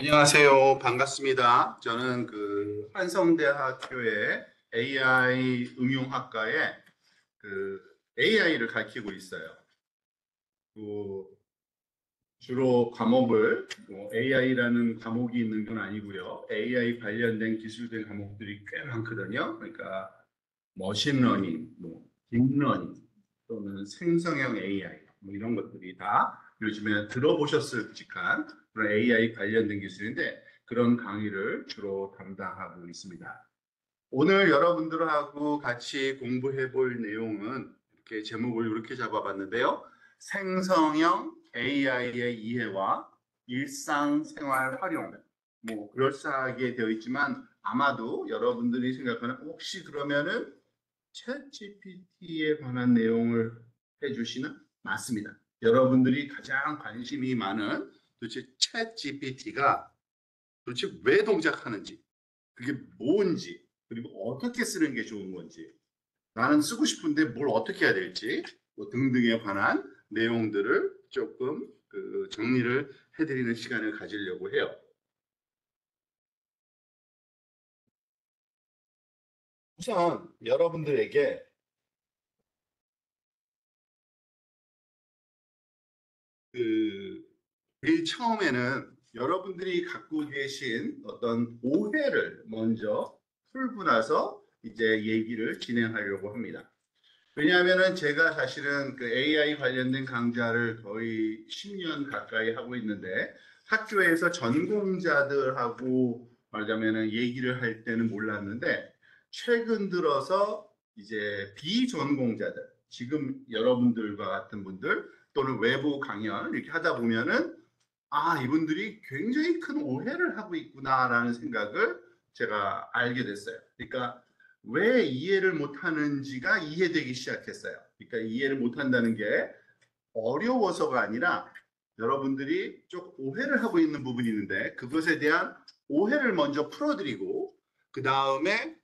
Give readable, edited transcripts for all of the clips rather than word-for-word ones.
안녕하세요. 반갑습니다. 저는 한성대학교의 AI 응용학과에 AI를 가르치고 있어요. 그 주로 과목을 AI라는 과목이 있는 건 아니고요. AI 관련된 기술된 과목들이 꽤 많거든요. 그러니까 머신러닝, 딥러닝 또는 생성형 AI 이런 것들이 다 요즘에 들어보셨을 직한 그런 AI 관련된 기술인데 그런 강의를 주로 담당하고 있습니다. 오늘 여러분들하고 같이 공부해 볼 내용은 이렇게 제목을 이렇게 잡아봤는데요. 생성형 AI의 이해와 일상생활 활용. 그럴싸하게 되어 있지만 아마도 여러분들이 생각하는 혹시 그러면은 챗 GPT에 관한 내용을 해주시는 맞습니다. 여러분들이 가장 관심이 많은 도대체 챗 GPT가 도대체 왜 동작하는지, 그게 뭔지, 그리고 어떻게 쓰는 게 좋은 건지, 나는 쓰고 싶은데 뭘 어떻게 해야 될지 등등에 관한 내용들을 조금 정리를 해드리는 시간을 가지려고 해요. 우선 여러분들에게 그 제일 처음에는 여러분들이 갖고 계신 어떤 오해를 먼저 풀고 나서 이제 얘기를 진행하려고 합니다. 왜냐하면은 제가 사실은 AI 관련된 강좌를 거의 10년 가까이 하고 있는데 학교에서 전공자들하고 말하자면은 얘기를 할 때는 몰랐는데 최근 들어서 이제 비전공자들 지금 여러분들과 같은 분들 또는 외부 강연 이렇게 하다 보면은 이분들이 굉장히 큰 오해를 하고 있구나라는 생각을 제가 알게 됐어요. 그러니까 왜 이해를 못하는지가 이해되기 시작했어요. 그러니까 이해를 못한다는 게 어려워서가 아니라 여러분들이 좀 오해를 하고 있는 부분이 있는데 그것에 대한 오해를 먼저 풀어드리고 그 다음에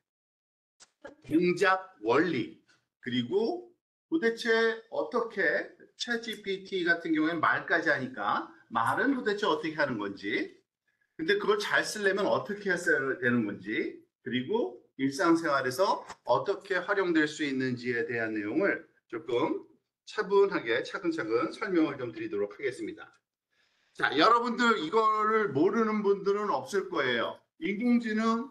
동작 원리 그리고 도대체 어떻게 챗GPT 같은 경우에는 말까지 하니까 말은 도대체 어떻게 하는 건지 근데 그걸 잘 쓰려면 어떻게 했어야 되는 건지, 그리고 일상생활에서 어떻게 활용될 수 있는지에 대한 내용을 조금 차분하게 차근차근 설명을 좀 드리도록 하겠습니다. 자, 여러분들 이거를 모르는 분들은 없을 거예요. 인공지능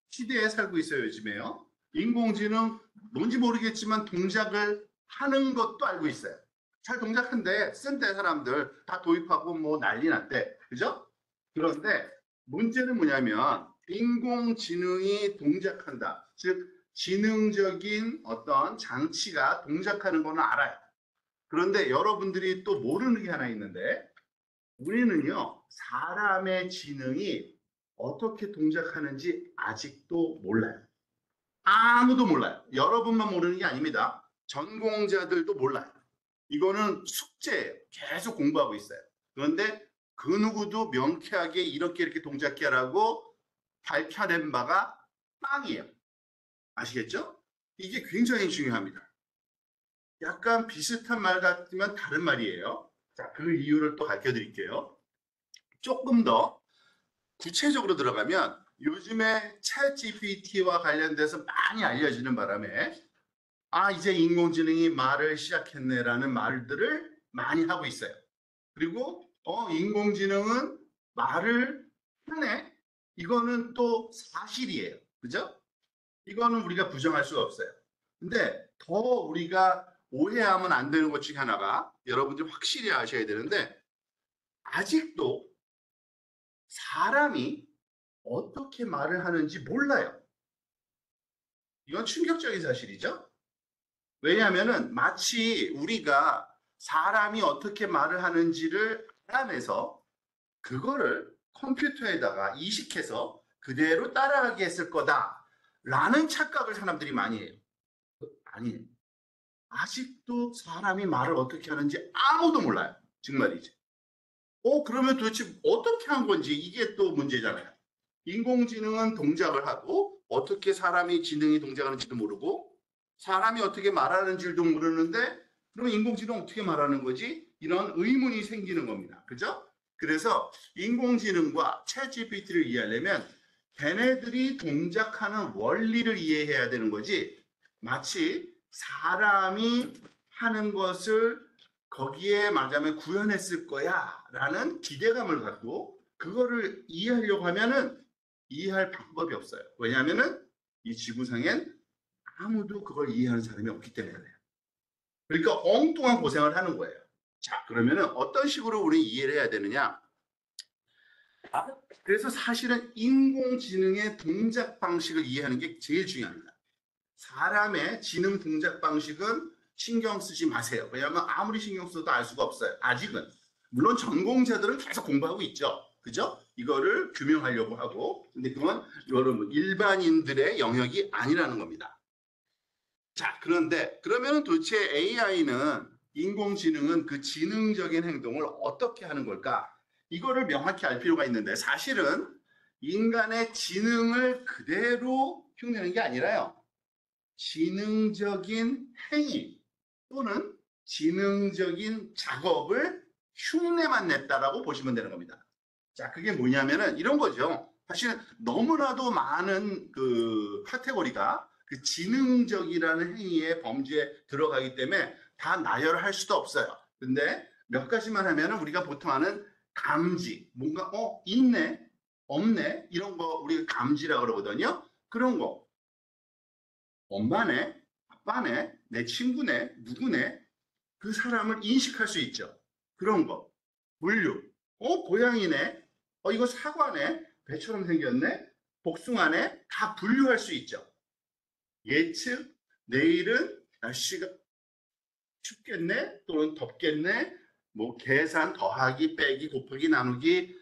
시대에 살고 있어요, 요즘에요. 인공지능 뭔지 모르겠지만 동작을 하는 것도 알고 있어요. 잘 동작한대, 쓴대 사람들 다 도입하고 뭐 난리 났대. 그죠? 그런데 문제는 뭐냐면 인공지능이 동작한다. 즉, 지능적인 어떤 장치가 동작하는 거는 알아요. 그런데 여러분들이 또 모르는 게 하나 있는데 우리는요, 사람의 지능이 어떻게 동작하는지 아직도 몰라요. 아무도 몰라요. 여러분만 모르는 게 아닙니다. 전공자들도 몰라요. 이거는 숙제예요. 계속 공부하고 있어요. 그런데 그 누구도 명쾌하게 이렇게 동작해라고 밝혀낸 바가 빵이에요. 아시겠죠? 이게 굉장히 중요합니다. 약간 비슷한 말 같지만 다른 말이에요. 자, 그 이유를 또 가르쳐 드릴게요. 조금 더 구체적으로 들어가면 요즘에 챗 GPT와 관련돼서 많이 알려지는 바람에 이제 인공지능이 말을 시작했네라는 말들을 많이 하고 있어요. 그리고 인공지능은 말을 하네. 이거는 또 사실이에요. 그죠? 이거는 우리가 부정할 수가 없어요. 근데 더 우리가 오해하면 안 되는 것 중에 하나가 여러분들 확실히 아셔야 되는데 아직도 사람이 어떻게 말을 하는지 몰라요. 이건 충격적인 사실이죠. 왜냐하면은 마치 우리가 사람이 어떻게 말을 하는지를 알아내서 그거를 컴퓨터에다가 이식해서 그대로 따라하게 했을 거다라는 착각을 사람들이 많이 해요. 아니에요. 아직도 사람이 말을 어떻게 하는지 아무도 몰라요. 정말이지. 그러면 도대체 어떻게 한 건지 이게 또 문제잖아요. 인공지능은 동작을 하고 어떻게 사람이 지능이 동작하는지도 모르고 사람이 어떻게 말하는지도 모르는데 그러면 인공지능 어떻게 말하는 거지? 이런 의문이 생기는 겁니다. 그죠? 그래서 인공지능과 챗GPT를 이해하려면 걔네들이 동작하는 원리를 이해해야 되는 거지, 마치 사람이 하는 것을 거기에 말하자면 구현했을 거야 라는 기대감을 갖고 그거를 이해하려고 하면은 이해할 방법이 없어요. 왜냐하면은 이 지구상엔 아무도 그걸 이해하는 사람이 없기 때문에 그래요. 그러니까 엉뚱한 고생을 하는 거예요. 자, 그러면은 어떤 식으로 우리 이해를 해야 되느냐? 그래서 사실은 인공지능의 동작 방식을 이해하는 게 제일 중요합니다. 사람의 지능 동작 방식은 신경 쓰지 마세요. 왜냐하면 아무리 신경 써도 알 수가 없어요. 아직은. 물론 전공자들은 계속 공부하고 있죠. 그죠? 이거를 규명하려고 하고. 근데 그건 여러분 일반인들의 영역이 아니라는 겁니다. 자, 그런데 그러면 도대체 AI는, 인공지능은 그 지능적인 행동을 어떻게 하는 걸까? 이거를 명확히 알 필요가 있는데 사실은 인간의 지능을 그대로 흉내내는 게 아니라요. 지능적인 행위 또는 지능적인 작업을 흉내만 냈다라고 보시면 되는 겁니다. 자, 그게 뭐냐면은 이런 거죠. 사실 너무나도 많은 그 카테고리가 그 지능적이라는 행위의 범주에 들어가기 때문에 다 나열할 수도 없어요. 근데 몇 가지만 하면은 우리가 보통 하는 감지, 뭔가 있네, 없네, 이런 거 우리가 감지라고 그러거든요. 그런 거. 엄마네, 아빠네, 내 친구네, 누구네, 그 사람을 인식할 수 있죠. 그런 거. 물류. 고양이네. 이거 사과네. 배처럼 생겼네. 복숭아네. 다 분류할 수 있죠. 예측. 내일은 날씨가 춥겠네. 또는 덥겠네. 뭐 계산, 더하기, 빼기, 곱하기, 나누기.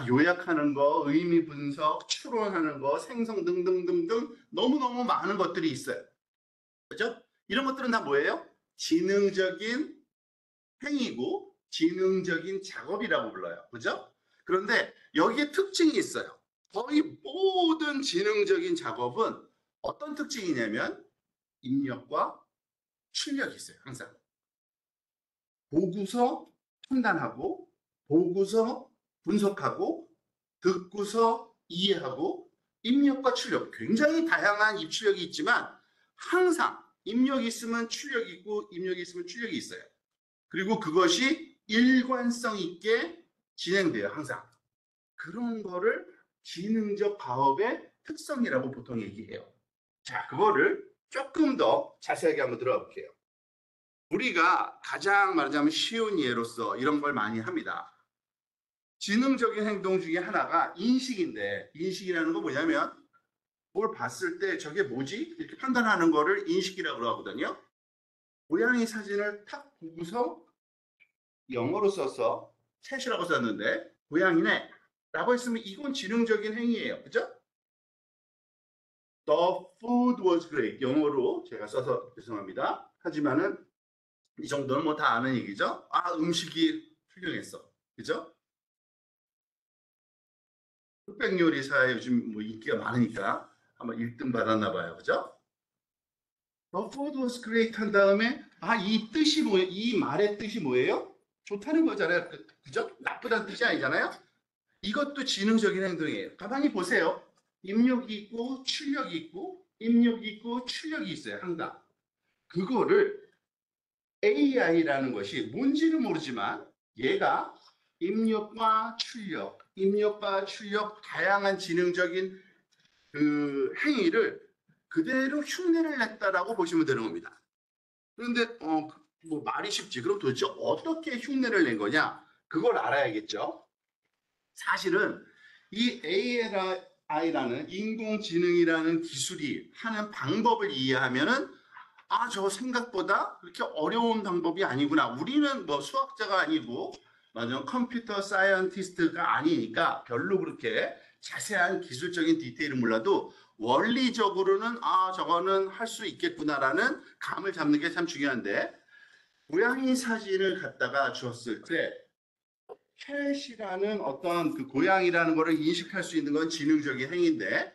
요약하는 거, 의미 분석, 추론하는 거, 생성 등등등등 너무너무 많은 것들이 있어요. 그죠? 이런 것들은 다 뭐예요? 지능적인 행위고 지능적인 작업이라고 불러요. 그죠? 그런데 여기에 특징이 있어요. 거의 모든 지능적인 작업은 어떤 특징이냐면 입력과 출력이 있어요. 항상. 보고서 판단하고, 보고서 분석하고, 듣고서 이해하고, 입력과 출력. 굉장히 다양한 입출력이 있지만 항상 입력이 있으면 출력이 있고 입력이 있으면 출력이 있어요. 그리고 그것이 일관성 있게 진행돼요. 항상. 그런 거를 지능적 가업의 특성이라고 보통 얘기해요. 자, 그거를 조금 더 자세하게 한번 들어가 볼게요. 우리가 가장 말하자면 쉬운 예로서 이런 걸 많이 합니다. 지능적인 행동 중에 하나가 인식인데, 인식이라는 건 뭐냐면 뭘 봤을 때 저게 뭐지? 이렇게 판단하는 거를 인식이라고 하거든요. 고양이 사진을 탁 보고서 영어로 써서 챗이라고 썼는데 고양이네 라고 했으면 이건 지능적인 행위예요. 그죠? The food was great. 영어로 제가 써서 죄송합니다. 하지만은 이 정도는 뭐 다 아는 얘기죠. 음식이 훌륭했어. 그죠? 흑백 요리사에 요즘 뭐 인기가 많으니까 아마 1등 받았나 봐요. 그죠? The food was great 한 다음에 이 뜻이 뭐예요? 이 말의 뜻이 뭐예요? 좋다는 거잖아요. 그죠? 나쁘다는 뜻이 아니잖아요. 이것도 지능적인 행동이에요. 가만히 보세요. 입력이 있고 출력이 있고 입력이 있고 출력이 있어요. 항상. 그거를 AI라는 것이 뭔지는 모르지만 얘가 입력과 출력 다양한 지능적인 그 행위를 그대로 흉내를 냈다라고 보시면 되는 겁니다. 그런데 뭐 말이 쉽지. 그럼 도대체 어떻게 흉내를 낸 거냐? 그걸 알아야겠죠. 사실은 이 AI라는 인공지능이라는 기술이 하는 방법을 이해하면은 저 생각보다 그렇게 어려운 방법이 아니구나. 우리는 뭐 수학자가 아니고 맞아 컴퓨터 사이언티스트가 아니니까 별로 그렇게 자세한 기술적인 디테일을 몰라도 원리적으로는 저거는 할 수 있겠구나라는 감을 잡는 게 참 중요한데, 고양이 사진을 갖다가 주었을 때 캣이라는 어떤 그 고양이라는 거를 인식할 수 있는 건 지능적인 행위인데,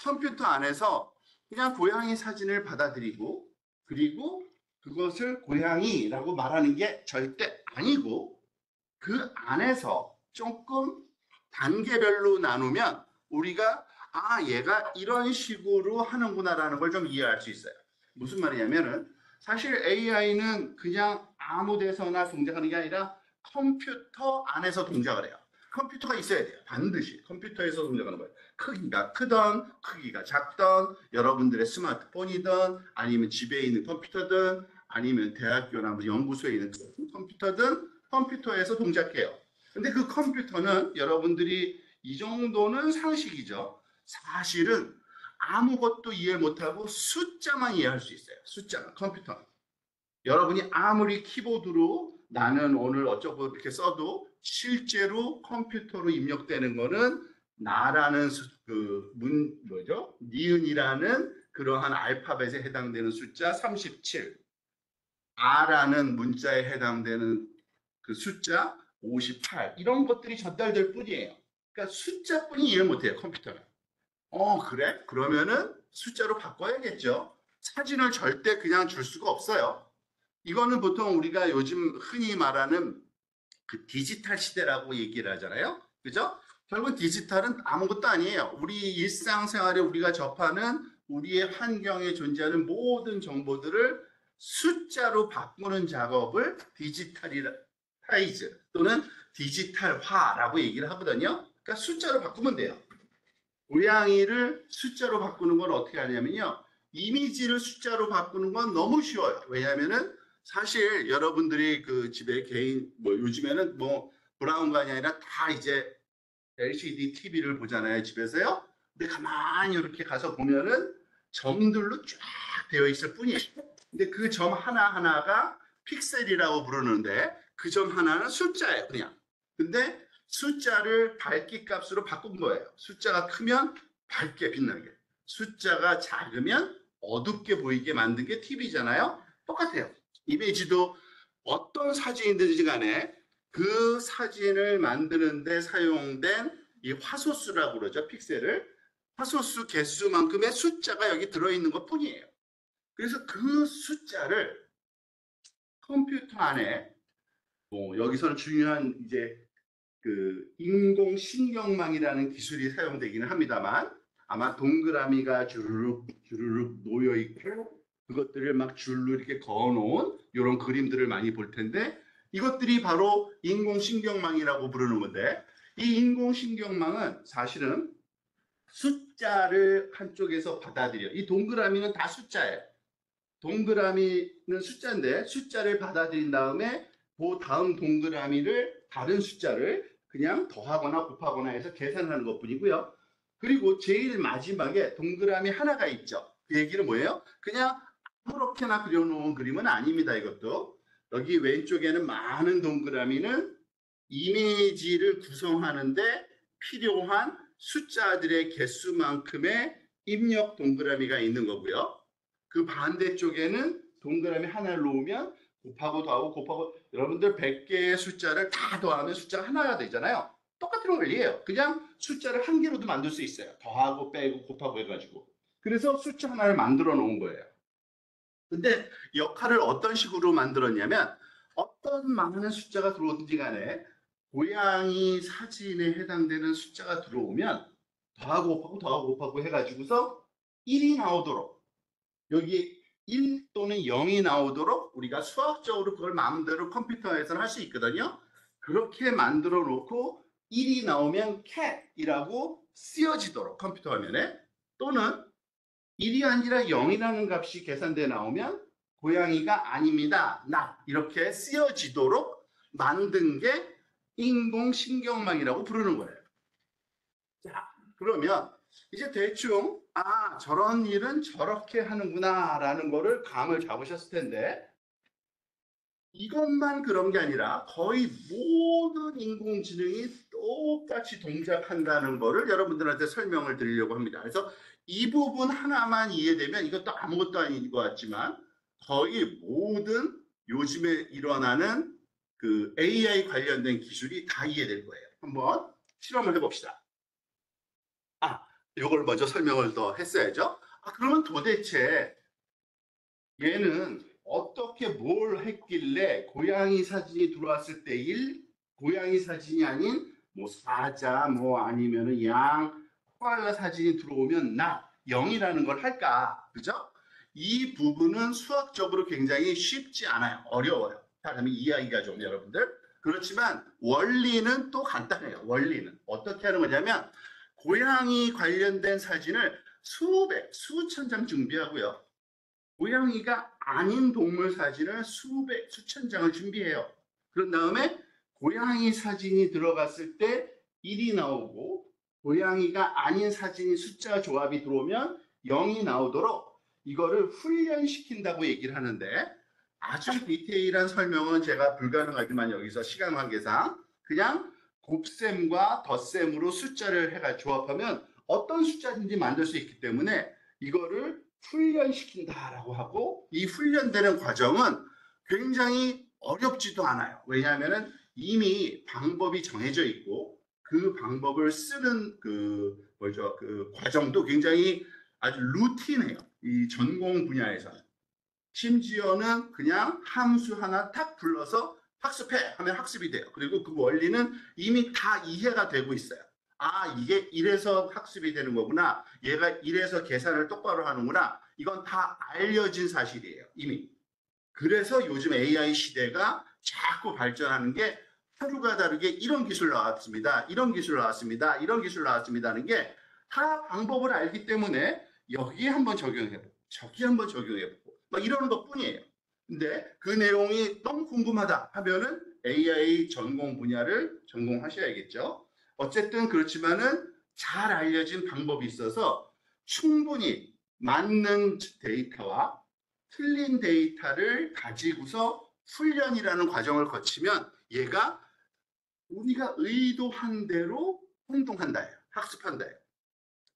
컴퓨터 안에서 그냥 고양이 사진을 받아들이고 그리고 그것을 고양이라고 말하는 게 절대 아니고, 그 안에서 조금 단계별로 나누면 우리가 얘가 이런 식으로 하는구나라는 걸 좀 이해할 수 있어요. 무슨 말이냐면은 사실 AI는 그냥 아무 데서나 동작하는 게 아니라 컴퓨터 안에서 동작을 해요. 컴퓨터가 있어야 돼요. 반드시 컴퓨터에서 동작하는 거예요. 크기가 크던 크기가 작던 여러분들의 스마트폰이든 아니면 집에 있는 컴퓨터든 아니면 대학교나 연구소에 있는 컴퓨터든 컴퓨터에서 동작해요. 근데 그 컴퓨터는 여러분들이 이 정도는 상식이죠. 사실은 아무것도 이해 못하고 숫자만 이해할 수 있어요. 숫자만, 컴퓨터는. 여러분이 아무리 키보드로 나는 오늘 어쩌고 이렇게 써도 실제로 컴퓨터로 입력되는 거는 나라는 뭐죠? 니은이라는 그러한 알파벳에 해당되는 숫자 37, 아라는 문자에 해당되는 그 숫자 58, 이런 것들이 전달될 뿐이에요. 그러니까 숫자뿐이 이해를 못해요, 컴퓨터는. 그래? 그러면은 숫자로 바꿔야겠죠. 사진을 절대 그냥 줄 수가 없어요. 이거는 보통 우리가 요즘 흔히 말하는 그 디지털 시대라고 얘기를 하잖아요. 그죠? 결국 디지털은 아무것도 아니에요. 우리 일상생활에 우리가 접하는 우리의 환경에 존재하는 모든 정보들을 숫자로 바꾸는 작업을 디지털이즈 또는 디지털화라고 얘기를 하거든요. 그러니까 숫자로 바꾸면 돼요. 고양이를 숫자로 바꾸는 건 어떻게 하냐면요. 이미지를 숫자로 바꾸는 건 너무 쉬워요. 왜냐하면은 사실 여러분들이 그 집에 개인 요즘에는 브라운관이 아니라 다 이제 LCD TV를 보잖아요, 집에서요. 근데 가만히 이렇게 가서 보면은 점들로 쫙 되어 있을 뿐이에요. 근데 그 점 하나하나가 픽셀이라고 부르는데 그 점 하나는 숫자예요, 그냥. 근데 숫자를 밝기 값으로 바꾼 거예요. 숫자가 크면 밝게 빛나게. 숫자가 작으면 어둡게 보이게 만든 게 TV잖아요. 똑같아요. 이미지도 어떤 사진이든지 간에 그 사진을 만드는데 사용된 이 화소수라고 그러죠. 픽셀을. 화소수 개수만큼의 숫자가 여기 들어있는 것 뿐이에요. 그래서 그 숫자를 컴퓨터 안에 여기서는 중요한 이제 그 인공신경망이라는 기술이 사용되기는 합니다만 아마 동그라미가 주르륵 주르륵 놓여 있고 그것들을 막 줄로 이렇게 그어놓은 이런 그림들을 많이 볼 텐데 이것들이 바로 인공신경망이라고 부르는 건데 이 인공신경망은 사실은 숫자를 한쪽에서 받아들여. 이 동그라미는 다 숫자예요. 동그라미는 숫자인데 숫자를 받아들인 다음에 그 다음 동그라미를 다른 숫자를 그냥 더하거나 곱하거나 해서 계산하는 것뿐이고요. 그리고 제일 마지막에 동그라미 하나가 있죠. 그 얘기는 뭐예요? 그냥 아무렇게나 그려놓은 그림은 아닙니다. 이것도 여기 왼쪽에는 많은 동그라미는 이미지를 구성하는데 필요한 숫자들의 개수만큼의 입력 동그라미가 있는 거고요. 그 반대쪽에는 동그라미 하나를 놓으면 곱하고 더하고 곱하고 여러분들 100개의 숫자를 다 더하면 숫자가 하나가 되잖아요. 똑같은 원리예요. 그냥 숫자를 한 개로도 만들 수 있어요. 더하고 빼고 곱하고 해가지고. 그래서 숫자 하나를 만들어 놓은 거예요. 근데 역할을 어떤 식으로 만들었냐면 어떤 많은 숫자가 들어오든지 간에 고양이 사진에 해당되는 숫자가 들어오면 더하고 곱하고 더하고 곱하고 해가지고서 1이 나오도록 여기 1 또는 0이 나오도록 우리가 수학적으로 그걸 마음대로 컴퓨터에서는 할 수 있거든요. 그렇게 만들어 놓고 1이 나오면 cat이라고 쓰여지도록 컴퓨터 화면에 또는 1이 아니라 0이라는 값이 계산돼 나오면 고양이가 아닙니다. not 이렇게 쓰여지도록 만든 게 인공신경망이라고 부르는 거예요. 자, 그러면 이제 대충 저런 일은 저렇게 하는구나 라는 거를 감을 잡으셨을 텐데 이것만 그런 게 아니라 거의 모든 인공지능이 똑같이 동작한다는 거를 여러분들한테 설명을 드리려고 합니다. 그래서 이 부분 하나만 이해되면 이것도 아무것도 아닌 것 같지만 거의 모든 요즘에 일어나는 그 AI 관련된 기술이 다 이해될 거예요. 한번 실험을 해봅시다. 이걸 먼저 설명을 더 했어야죠. 그러면 도대체 얘는 어떻게 뭘 했길래 고양이 사진이 들어왔을 때 1, 고양이 사진이 아닌 뭐 사자, 뭐 아니면은 양, 코알라 사진이 들어오면 나 0이라는 걸 할까? 그죠? 이 부분은 수학적으로 굉장히 쉽지 않아요. 어려워요. 자, 그러면 이해하기가 좀 여러분들. 그렇지만 원리는 또 간단해요. 원리는 어떻게 하는 거냐면 고양이 관련된 사진을 수백, 수천 장 준비하고요. 고양이가 아닌 동물 사진을 수백, 수천 장을 준비해요. 그런 다음에 고양이 사진이 들어갔을 때 1이 나오고 고양이가 아닌 사진이 숫자 조합이 들어오면 0이 나오도록 이거를 훈련시킨다고 얘기를 하는데 아주 디테일한 설명은 제가 불가능하지만 여기서 시간 관계상 그냥 곱셈과 덧셈으로 숫자를 해가 조합하면 어떤 숫자든지 만들 수 있기 때문에 이거를 훈련시킨다라고 하고 이 훈련되는 과정은 굉장히 어렵지도 않아요. 왜냐하면 이미 방법이 정해져 있고 그 방법을 쓰는 그 뭐죠 그 과정도 굉장히 아주 루틴해요. 이 전공 분야에서는 심지어는 그냥 함수 하나 탁 불러서 학습해 하면 학습이 돼요. 그리고 그 원리는 이미 다 이해가 되고 있어요. 아, 이게 이래서 학습이 되는 거구나. 얘가 이래서 계산을 똑바로 하는구나. 이건 다 알려진 사실이에요. 이미. 그래서 요즘 AI 시대가 자꾸 발전하는 게 하루가 다르게 이런 기술 나왔습니다. 이런 기술 나왔습니다. 이런 기술 나왔습니다. 하는 게 다 방법을 알기 때문에 여기에 한번 적용해보고 저기 한번 적용해보고 막 이러는 것 뿐이에요. 근데 그 내용이 너무 궁금하다 하면은 AI 전공 분야를 전공하셔야겠죠. 어쨌든 그렇지만은 잘 알려진 방법이 있어서 충분히 맞는 데이터와 틀린 데이터를 가지고서 훈련이라는 과정을 거치면 얘가 우리가 의도한 대로 행동한다, 학습한다.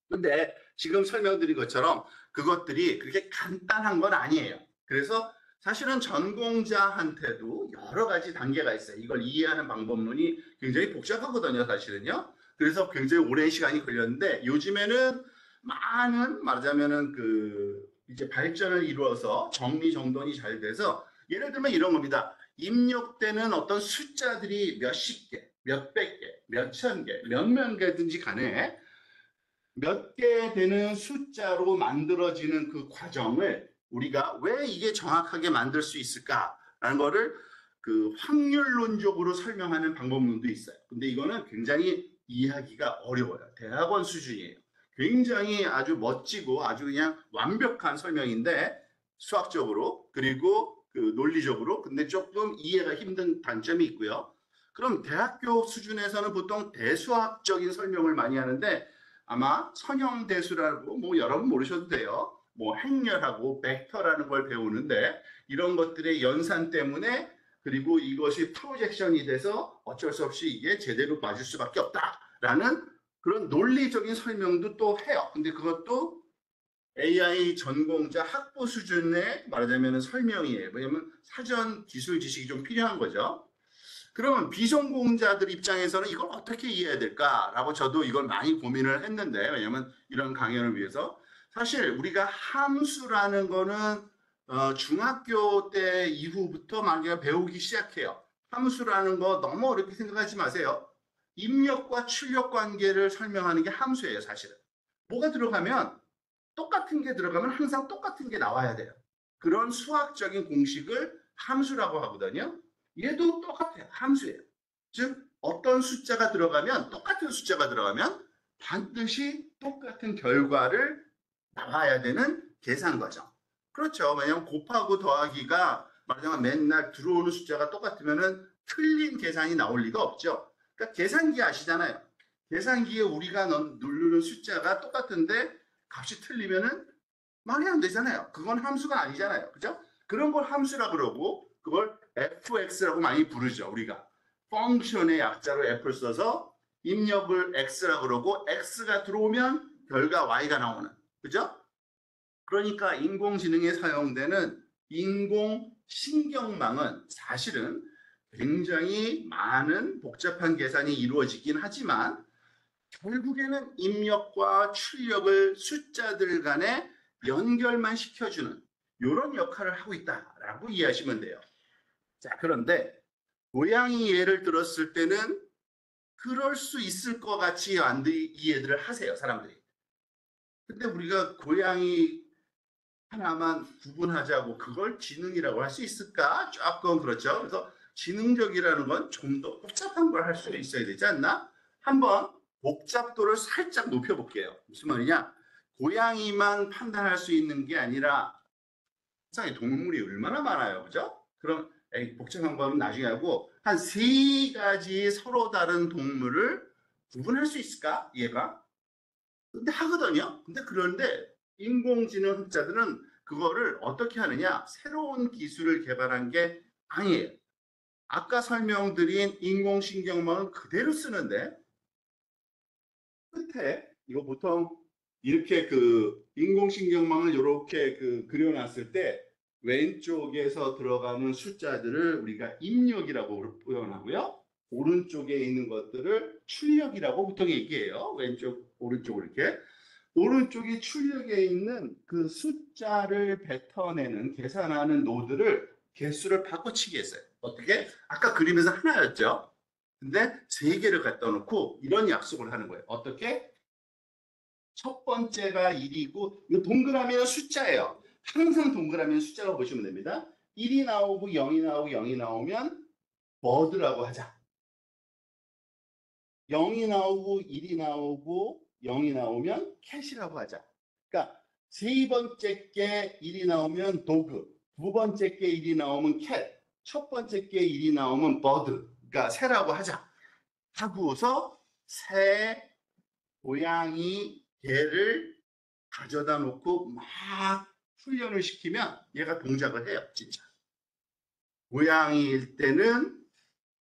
근데 지금 설명드린 것처럼 그것들이 그렇게 간단한 건 아니에요. 그래서 사실은 전공자한테도 여러 가지 단계가 있어요. 이걸 이해하는 방법론이 굉장히 복잡하거든요, 사실은요. 그래서 굉장히 오랜 시간이 걸렸는데 요즘에는 많은 말하자면은 그 이제 발전을 이루어서 정리정돈이 잘 돼서 예를 들면 이런 겁니다. 입력되는 어떤 숫자들이 몇십 개, 몇백 개, 몇천 개, 몇만 개든지 간에 몇 개 되는 숫자로 만들어지는 그 과정을 우리가 왜 이게 정확하게 만들 수 있을까라는 거를 그 확률론적으로 설명하는 방법론도 있어요. 근데 이거는 굉장히 이해하기가 어려워요. 대학원 수준이에요. 굉장히 아주 멋지고 아주 그냥 완벽한 설명인데 수학적으로 그리고 그 논리적으로 근데 조금 이해가 힘든 단점이 있고요. 그럼 대학교 수준에서는 보통 대수학적인 설명을 많이 하는데 아마 선형대수라고 뭐 여러분 모르셔도 돼요. 뭐 행렬하고 벡터라는 걸 배우는데 이런 것들의 연산 때문에 그리고 이것이 프로젝션이 돼서 어쩔 수 없이 이게 제대로 맞을 수밖에 없다라는 그런 논리적인 설명도 또 해요. 근데 그것도 AI 전공자 학부 수준의 말하자면 설명이에요. 왜냐하면 사전 기술 지식이 좀 필요한 거죠. 그러면 비전공자들 입장에서는 이걸 어떻게 이해해야 될까라고 저도 이걸 많이 고민을 했는데 왜냐하면 이런 강연을 위해서 사실 우리가 함수라는 거는 중학교 때 이후부터 만약에 배우기 시작해요. 함수라는 거 너무 어렵게 생각하지 마세요. 입력과 출력 관계를 설명하는 게 함수예요, 사실은. 뭐가 들어가면 똑같은 게 들어가면 항상 똑같은 게 나와야 돼요. 그런 수학적인 공식을 함수라고 하거든요. 얘도 똑같아요. 함수예요. 즉 어떤 숫자가 들어가면 똑같은 숫자가 들어가면 반드시 똑같은 결과를 나와야 되는 계산 과정. 그렇죠. 왜냐하면 곱하고 더하기가 말하자면 맨날 들어오는 숫자가 똑같으면은 틀린 계산이 나올 리가 없죠. 그러니까 계산기 아시잖아요. 계산기에 우리가 누르는 숫자가 똑같은데 값이 틀리면은 말이 안 되잖아요. 그건 함수가 아니잖아요. 그죠? 그런 걸 함수라 그러고 그걸 fx라고 많이 부르죠. 우리가 펑션의 약자로 f를 써서 입력을 x라 그러고 x가 들어오면 결과 y가 나오는. 그죠? 그러니까 인공지능에 사용되는 인공신경망은 사실은 굉장히 많은 복잡한 계산이 이루어지긴 하지만 결국에는 입력과 출력을 숫자들 간에 연결만 시켜주는 이런 역할을 하고 있다라고 이해하시면 돼요. 자, 그런데 고양이 예를 들었을 때는 그럴 수 있을 것 같이 이해들을 하세요, 사람들이. 근데 우리가 고양이 하나만 구분하자고 그걸 지능이라고 할 수 있을까? 조금 그렇죠. 그래서 지능적이라는 건 좀 더 복잡한 걸 할 수 있어야 되지 않나? 한번 복잡도를 살짝 높여볼게요. 무슨 말이냐? 고양이만 판단할 수 있는 게 아니라 세상에 동물이 얼마나 많아요, 그죠? 그럼 복잡한 거는 나중에 하고 한 세 가지 서로 다른 동물을 구분할 수 있을까? 얘가? 근데 하거든요. 근데 그런데 인공지능 학자들은 그거를 어떻게 하느냐? 새로운 기술을 개발한 게 아니에요. 아까 설명드린 인공신경망은 그대로 쓰는데 끝에 이거 보통 이렇게 그 인공신경망을 이렇게 그 그려놨을 때 왼쪽에서 들어가는 숫자들을 우리가 입력이라고 표현하고요. 오른쪽에 있는 것들을 출력이라고 보통 얘기해요. 왼쪽, 오른쪽 이렇게. 오른쪽에 출력에 있는 그 숫자를 뱉어내는 계산하는 노드를 개수를 바꿔치기 했어요. 어떻게? 아까 그림에서 하나였죠. 근데 세 개를 갖다 놓고 이런 약속을 하는 거예요. 어떻게? 첫 번째가 1이고 이거 동그라미는 숫자예요. 항상 동그라미는 숫자라고 보시면 됩니다. 1이 나오고 0이 나오고 0이 나오면 버드라고 하자. 0이 나오고 1이 나오고 0이 나오면 캣이라고 하자. 그러니까 세 번째 게 1이 나오면 도그, 두 번째 게 1이 나오면 캣, 첫 번째 게 1이 나오면 버드. 그러니까 새라고 하자. 하고서 새, 고양이, 개를 가져다 놓고 막 훈련을 시키면 얘가 동작을 해요, 진짜. 고양이일 때는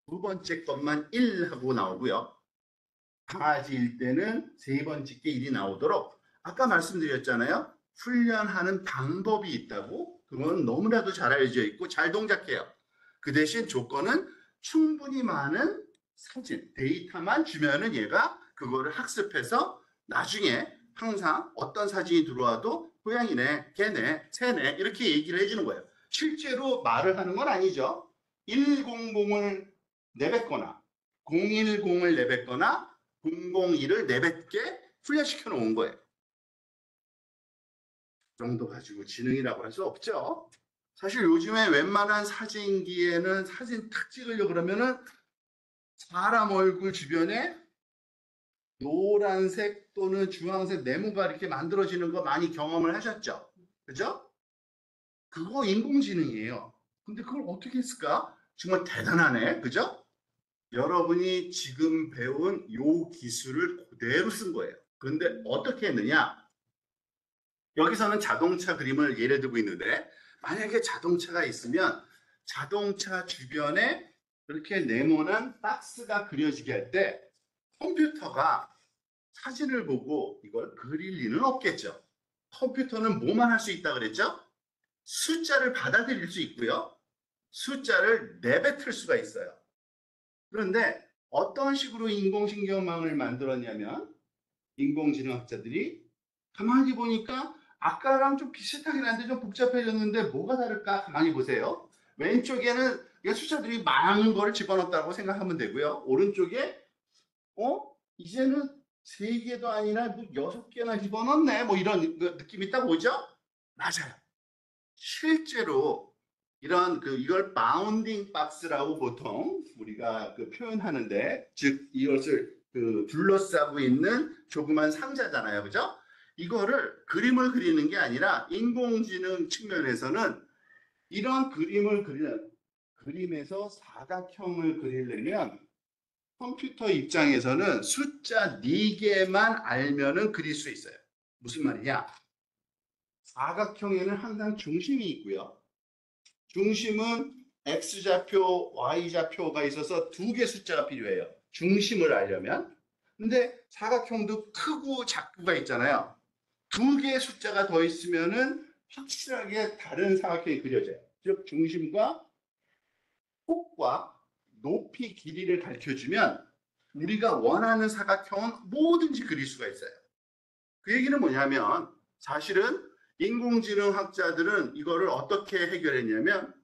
두 번째 것만 1 하고 나오고요. 강아지일 때는 세 번째 게 1이 나오도록 아까 말씀드렸잖아요. 훈련하는 방법이 있다고. 그건 너무나도 잘 알려져 있고 잘 동작해요. 그 대신 조건은 충분히 많은 사진, 데이터만 주면은 얘가 그거를 학습해서 나중에 항상 어떤 사진이 들어와도 고양이네, 개네, 새네 이렇게 얘기를 해주는 거예요. 실제로 말을 하는 건 아니죠. 100을 내뱉거나 010을 내뱉거나 001을 내뱉게 훈련시켜 놓은 거예요. 그 정도 가지고 지능이라고 할 수 없죠. 사실 요즘에 웬만한 사진기에는 사진 탁 찍으려고 그러면은 사람 얼굴 주변에 노란색 또는 주황색 네모가 이렇게 만들어지는 거 많이 경험을 하셨죠? 그죠? 그거 인공지능이에요. 근데 그걸 어떻게 했을까? 정말 대단하네. 그죠? 여러분이 지금 배운 요 기술을 그대로 쓴 거예요. 그런데 어떻게 했느냐? 여기서는 자동차 그림을 예를 들고 있는데 만약에 자동차가 있으면 자동차 주변에 이렇게 네모난 박스가 그려지게 할 때 컴퓨터가 사진을 보고 이걸 그릴 리는 없겠죠. 컴퓨터는 뭐만 할 수 있다 그랬죠? 숫자를 받아들일 수 있고요. 숫자를 내뱉을 수가 있어요. 그런데 어떤 식으로 인공신경망을 만들었냐면 인공지능학자들이 가만히 보니까 아까랑 좀 비슷하긴 한데 좀 복잡해졌는데 뭐가 다를까? 가만히 보세요. 왼쪽에는 숫자들이 많은 거를 집어넣었다고 생각하면 되고요. 오른쪽에 이제는 세 개도 아니라 뭐 6개나 집어넣네 뭐 이런 느낌이 딱 오죠? 맞아요. 실제로 이런 이걸 바운딩 박스라고 보통 우리가 표현하는데 즉 이것을 둘러싸고 있는 조그만 상자잖아요. 그죠? 이거를 그림을 그리는 게 아니라 인공지능 측면에서는 이런 그림을 그리는 그림에서 사각형을 그리려면 컴퓨터 입장에서는 숫자 4개만 알면은 그릴 수 있어요. 무슨 말이냐? 사각형에는 항상 중심이 있고요. 중심은 X좌표, Y좌표가 있어서 2개 숫자가 필요해요. 중심을 알려면. 근데 사각형도 크고 작고가 있잖아요. 2개의 숫자가 더 있으면은 확실하게 다른 사각형이 그려져요. 즉 중심과 폭과 높이, 길이를 가르쳐주면 우리가 원하는 사각형은 뭐든지 그릴 수가 있어요. 그 얘기는 뭐냐면 사실은 인공지능 학자들은 이거를 어떻게 해결했냐면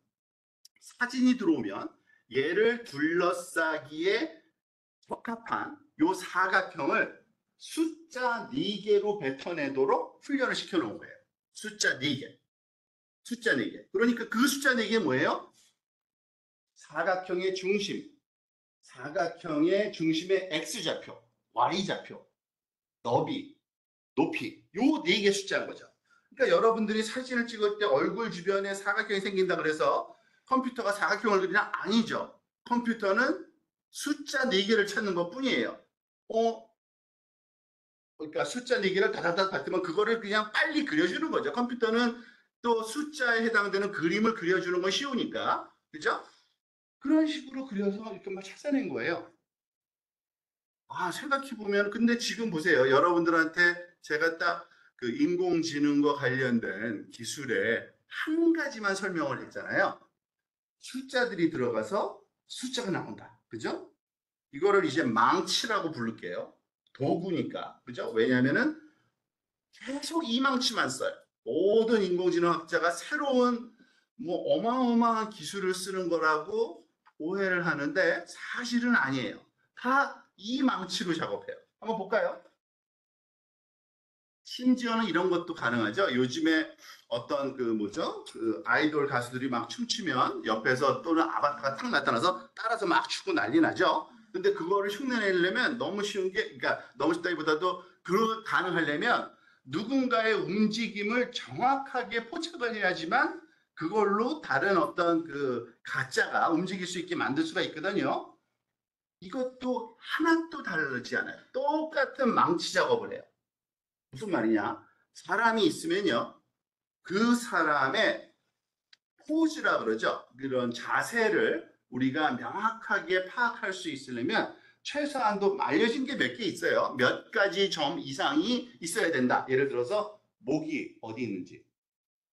사진이 들어오면 얘를 둘러싸기에 적합한 요 사각형을 숫자 4개로 뱉어내도록 훈련을 시켜놓은 거예요. 숫자 4개. 숫자 4개. 그러니까 그 숫자 4개 뭐예요? 사각형의 중심. 사각형의 중심의 X좌표, Y좌표, 너비, 높이. 요 4개 숫자인 거죠. 그러니까 여러분들이 사진을 찍을 때 얼굴 주변에 사각형이 생긴다 그래서 컴퓨터가 사각형을 그리냐? 아니죠. 컴퓨터는 숫자 4개를 찾는 것 뿐이에요. 그러니까 숫자 4개를 다다다 봤더만 그거를 그냥 빨리 그려주는 거죠. 컴퓨터는 또 숫자에 해당되는 그림을 그려주는 건 쉬우니까. 그죠? 그런 식으로 그려서 이렇게 막 찾아낸 거예요. 생각해보면, 근데 지금 보세요. 여러분들한테 제가 딱 그 인공지능과 관련된 기술에 한 가지만 설명을 했잖아요. 숫자들이 들어가서 숫자가 나온다. 그죠? 이거를 이제 망치라고 부를게요. 도구니까. 그죠? 왜냐면은 계속 이 망치만 써요. 모든 인공지능학자가 새로운 뭐 어마어마한 기술을 쓰는 거라고 오해를 하는데 사실은 아니에요. 다 이 망치로 작업해요. 한번 볼까요? 심지어는 이런 것도 가능하죠. 요즘에 어떤 그 뭐죠? 그 아이돌 가수들이 막 춤추면 옆에서 또는 아바타가 탁 나타나서 따라서 막 추고 난리 나죠. 근데 그거를 흉내내려면 너무 쉬운 게, 그러니까 너무 쉽다기보다도 그 가능하려면 누군가의 움직임을 정확하게 포착을 해야지만 그걸로 다른 어떤 그 가짜가 움직일 수 있게 만들 수가 있거든요. 이것도 하나도 다르지 않아요. 똑같은 망치 작업을 해요. 무슨 말이냐? 사람이 있으면요. 그 사람의 포즈라 그러죠. 그런 자세를 우리가 명확하게 파악할 수 있으려면 최소한도 알려진 게 몇 개 있어요. 몇 가지 점 이상이 있어야 된다. 예를 들어서 목이 어디 있는지,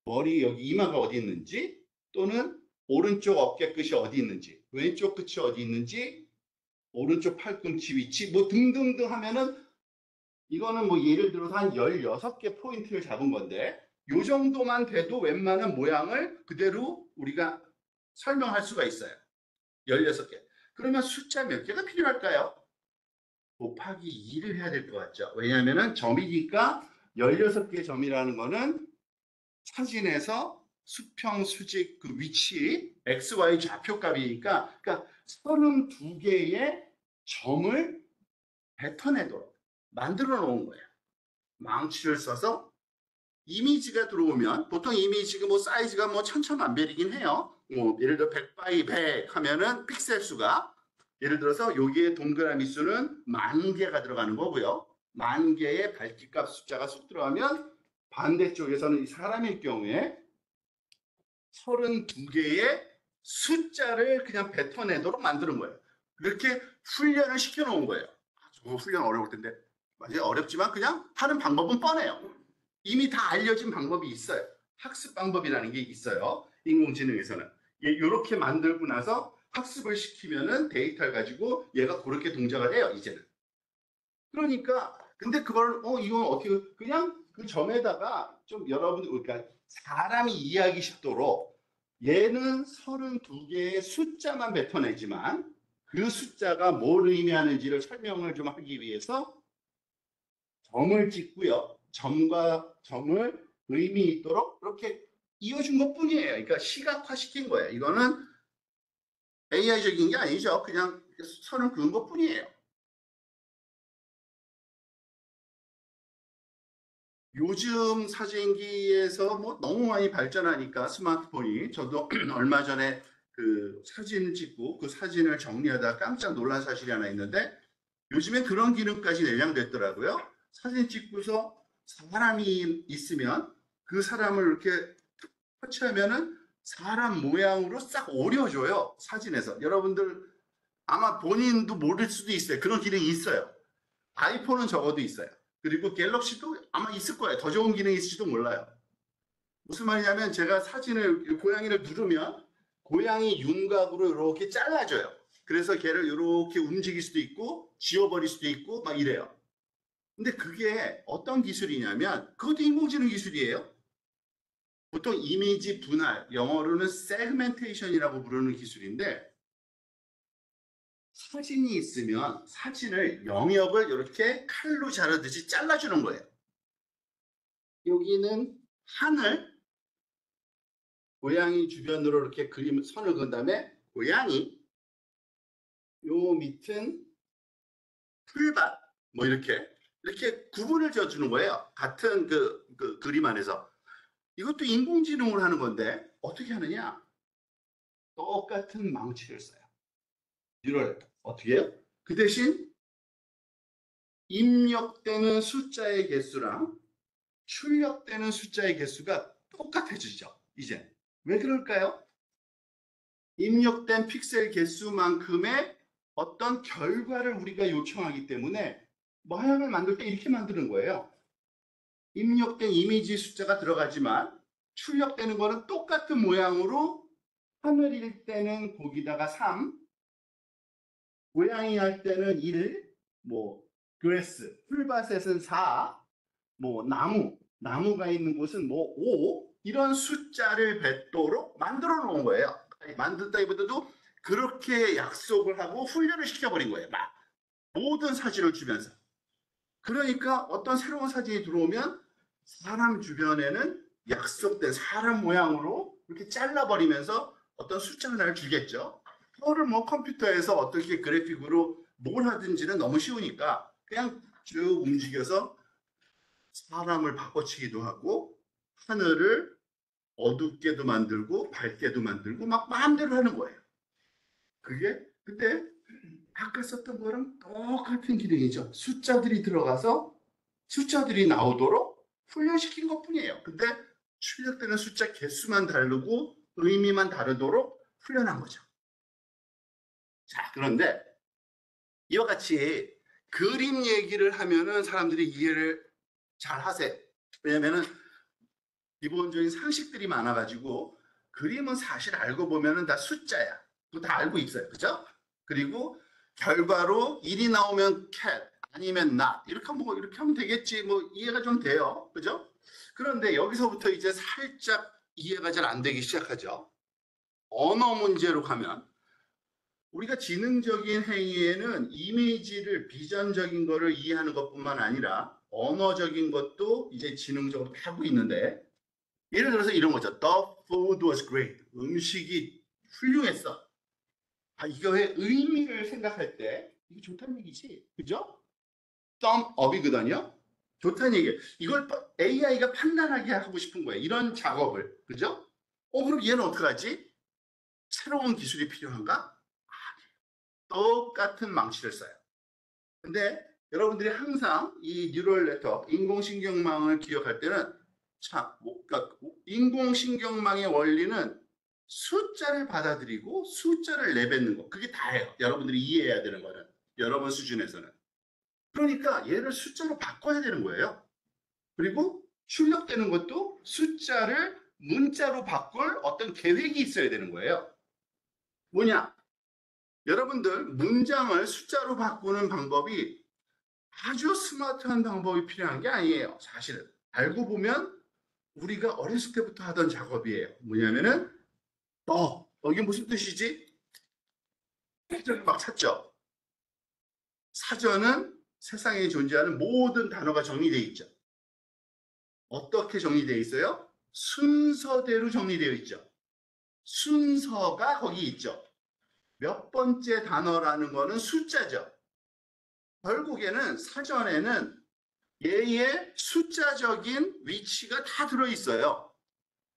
머리 여기 이마가 어디 있는지, 또는 오른쪽 어깨 끝이 어디 있는지, 왼쪽 끝이 어디 있는지, 오른쪽 팔꿈치 위치, 뭐 등등등 하면은 이거는 뭐 예를 들어서 한 16개 포인트를 잡은 건데 요 정도만 돼도 웬만한 모양을 그대로 우리가 설명할 수가 있어요. 16개. 그러면 숫자 몇 개가 필요할까요? 곱하기 2를 해야 될 것 같죠. 왜냐하면 점이니까 16개 점이라는 거는 사진에서 수평, 수직 그 위치 XY 좌표값이니까 그러니까 32개의 점을 뱉어내도록 만들어 놓은 거예요. 망치를 써서 이미지가 들어오면 보통 이미지가 뭐 사이즈가 뭐 천차만별이긴 해요. 뭐 예를 들어 100 바이 100 하면은 픽셀 수가 예를 들어서 여기에 동그라미 수는 10,000개가 들어가는 거고요. 10,000개의 밝기값 숫자가 쑥 들어가면 반대쪽에서는 사람일 경우에 32개의 숫자를 그냥 뱉어내도록 만드는 거예요. 그렇게 훈련을 시켜놓은 거예요. 저거 훈련 어려울 텐데. 맞아요. 어렵지만 그냥 하는 방법은 뻔해요. 이미 다 알려진 방법이 있어요. 학습 방법이라는 게 있어요. 인공지능에서는. 이렇게 만들고 나서 학습을 시키면은 데이터를 가지고 얘가 그렇게 동작을 해요, 이제는. 그러니까, 근데 그걸, 이건 어떻게, 그냥 그 점에다가 좀 여러분, 그러니까 사람이 이해하기 쉽도록 얘는 32개의 숫자만 뱉어내지만 그 숫자가 뭘 의미하는지를 설명을 좀 하기 위해서 점을 찍고요. 점과 점을 의미 있도록 이렇게 이어준 것 뿐이에요. 그러니까 시각화 시킨 거예요. 이거는 AI적인 게 아니죠. 그냥 선을 그은 것 뿐이에요. 요즘 사진기에서 뭐 너무 많이 발전하니까 스마트폰이 저도 얼마 전에 그 사진을 찍고 그 사진을 정리하다 깜짝 놀란 사실이 하나 있는데 요즘에 그런 기능까지 내장됐더라고요. 사진 찍고서 사람이 있으면 그 사람을 이렇게 터치하면은 사람 모양으로 싹 오려줘요. 사진에서. 여러분들 아마 본인도 모를 수도 있어요. 그런 기능이 있어요. 아이폰은 적어도 있어요. 그리고 갤럭시도 아마 있을 거예요. 더 좋은 기능이 있을지도 몰라요. 무슨 말이냐면 제가 사진을 고양이를 누르면 고양이 윤곽으로 이렇게 잘라줘요. 그래서 걔를 이렇게 움직일 수도 있고 지워버릴 수도 있고 막 이래요. 근데 그게 어떤 기술이냐면 그것도 인공지능 기술이에요. 보통 이미지 분할, 영어로는 세그멘테이션이라고 부르는 기술인데 사진이 있으면 사진을 영역을 이렇게 칼로 자르듯이 잘라주는 거예요. 여기는 하늘, 고양이 주변으로 이렇게 그림 선을 그은 다음에 고양이, 요 밑은 풀밭, 뭐 이렇게 구분을 지어주는 거예요. 같은 그 그림 안에서. 이것도 인공지능으로 하는 건데 어떻게 하느냐? 똑같은 망치를 써요. 뉴럴 어떻게 해요? 그 대신 입력되는 숫자의 개수랑 출력되는 숫자의 개수가 똑같아지죠. 이제 왜 그럴까요? 입력된 픽셀 개수만큼의 어떤 결과를 우리가 요청하기 때문에 모양을 만들 때 이렇게 만드는 거예요. 입력된 이미지 숫자가 들어가지만 출력되는 거는 똑같은 모양으로 하늘일 때는 거기다가 3, 고양이 할 때는 1, 뭐 그레스, 풀밭에는 4, 뭐 나무가 있는 곳은 뭐 5, 이런 숫자를 뱉도록 만들어 놓은 거예요. 만든다기보다도 그렇게 약속을 하고 훈련을 시켜버린 거예요. 막 모든 사진을 주면서. 그러니까 어떤 새로운 사진이 들어오면 사람 주변에는 약속된 사람 모양으로 이렇게 잘라버리면서 어떤 숫자를 날 주겠죠. 그거를 뭐 컴퓨터에서 어떻게 그래픽으로 뭘 하든지는 너무 쉬우니까 그냥 쭉 움직여서 사람을 바꿔치기도 하고 하늘을 어둡게도 만들고 밝게도 만들고 막 마음대로 하는 거예요. 그게 그때 아까 썼던 거랑 똑같은 기능이죠. 숫자들이 들어가서 숫자들이 나오도록 훈련시킨 것뿐이에요. 근데 출력되는 숫자 개수만 다르고 의미만 다르도록 훈련한 거죠. 자, 그런데 이와 같이 그림 얘기를 하면은 사람들이 이해를 잘 하세요. 왜냐면은 기본적인 상식들이 많아가지고 그림은 사실 알고 보면은 다 숫자야. 그거 다 알고 있어요. 그죠? 그리고 결과로 1이 나오면 cat 아니면 not 이렇게 하면 되겠지. 뭐 이해가 좀 돼요. 그죠? 그런데 여기서부터 이제 살짝 이해가 잘 안 되기 시작하죠. 언어 문제로 가면 우리가 지능적인 행위에는 이미지를 비전적인 거를 이해하는 것뿐만 아니라 언어적인 것도 이제 지능적으로 하고 있는데 예를 들어서 이런 거죠. The food was great. 음식이 훌륭했어. 아, 이거의 의미를 생각할 때 이게 좋다는 얘기지. 그죠? thumb up이거든요. 좋다는 얘기. 이걸 AI가 판단하게 하고 싶은 거예요. 이런 작업을. 그죠? 그럼 얘는 어떡하지? 새로운 기술이 필요한가? 똑같은 망치를 써요. 근데 여러분들이 항상 이 뉴럴 네트워크, 인공신경망을 기억할 때는 참, 그러니까 인공신경망의 원리는 숫자를 받아들이고 숫자를 내뱉는 거. 그게 다예요. 여러분들이 이해해야 되는 거는. 여러분 수준에서는. 그러니까 얘를 숫자로 바꿔야 되는 거예요. 그리고 출력되는 것도 숫자를 문자로 바꿀 어떤 계획이 있어야 되는 거예요. 뭐냐? 여러분들 문장을 숫자로 바꾸는 방법이 아주 스마트한 방법이 필요한 게 아니에요. 사실은. 알고 보면 우리가 어렸을 때부터 하던 작업이에요. 뭐냐면은 이게 무슨 뜻이지? 사전을 막 찾죠. 사전은 세상에 존재하는 모든 단어가 정리되어 있죠. 어떻게 정리되어 있어요? 순서대로 정리되어 있죠. 순서가 거기 있죠. 몇 번째 단어라는 거는 숫자죠. 결국에는 사전에는 얘의 숫자적인 위치가 다 들어있어요.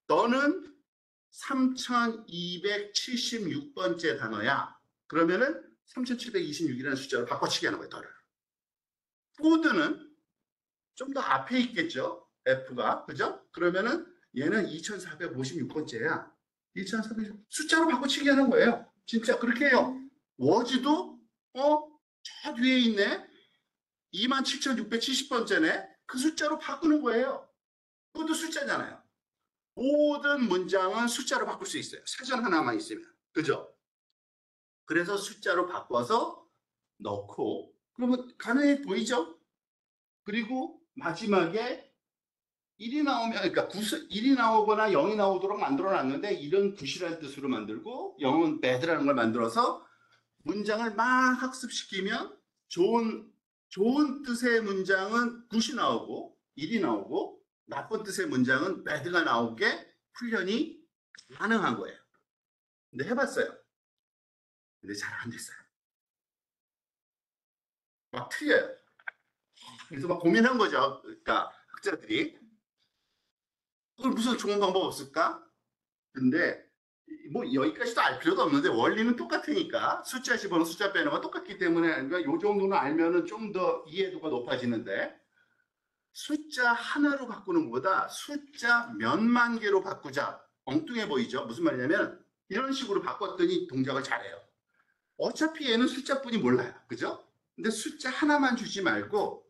너는 3276번째 단어야. 그러면은 3726이라는 숫자로 바꿔치기 하는 거예요. 너를. 코드는 좀 더 앞에 있겠죠. F가. 그죠? 그러면은 얘는 2456번째야. 2400 숫자로 바꿔치기 하는 거예요. 진짜 그렇게 해요. 워즈도 저 뒤에 있네. 27,670번째네. 그 숫자로 바꾸는 거예요. 그것도 숫자잖아요. 모든 문장은 숫자로 바꿀 수 있어요. 사전 하나만 있으면. 그죠? 그래서 숫자로 바꿔서 넣고 그러면 가능해 보이죠? 그리고 마지막에 1이 나오면 그러니까 1이 나오거나 0이 나오도록 만들어 놨는데 1은 굿이라는 뜻으로 만들고 0은 bad라는 걸 만들어서 문장을 막 학습시키면 좋은 뜻의 문장은 굿이 나오고 일이 나오고 나쁜 뜻의 문장은 bad가 나오게 훈련이 가능한 거예요. 근데 해봤어요. 근데 잘 안 됐어요. 막 틀려요. 그래서 막 고민한 거죠. 그러니까 학자들이 그걸 무슨 좋은 방법 없을까? 근데 뭐 여기까지도 알 필요도 없는데 원리는 똑같으니까 숫자 집어넣어 숫자 빼는 건 똑같기 때문에 그러니까 요 정도는 알면은 좀 더 이해도가 높아지는데 숫자 하나로 바꾸는 것보다 숫자 몇만 개로 바꾸자. 엉뚱해 보이죠? 무슨 말이냐면 이런 식으로 바꿨더니 동작을 잘해요. 어차피 얘는 숫자뿐이 몰라요. 그죠? 근데 숫자 하나만 주지 말고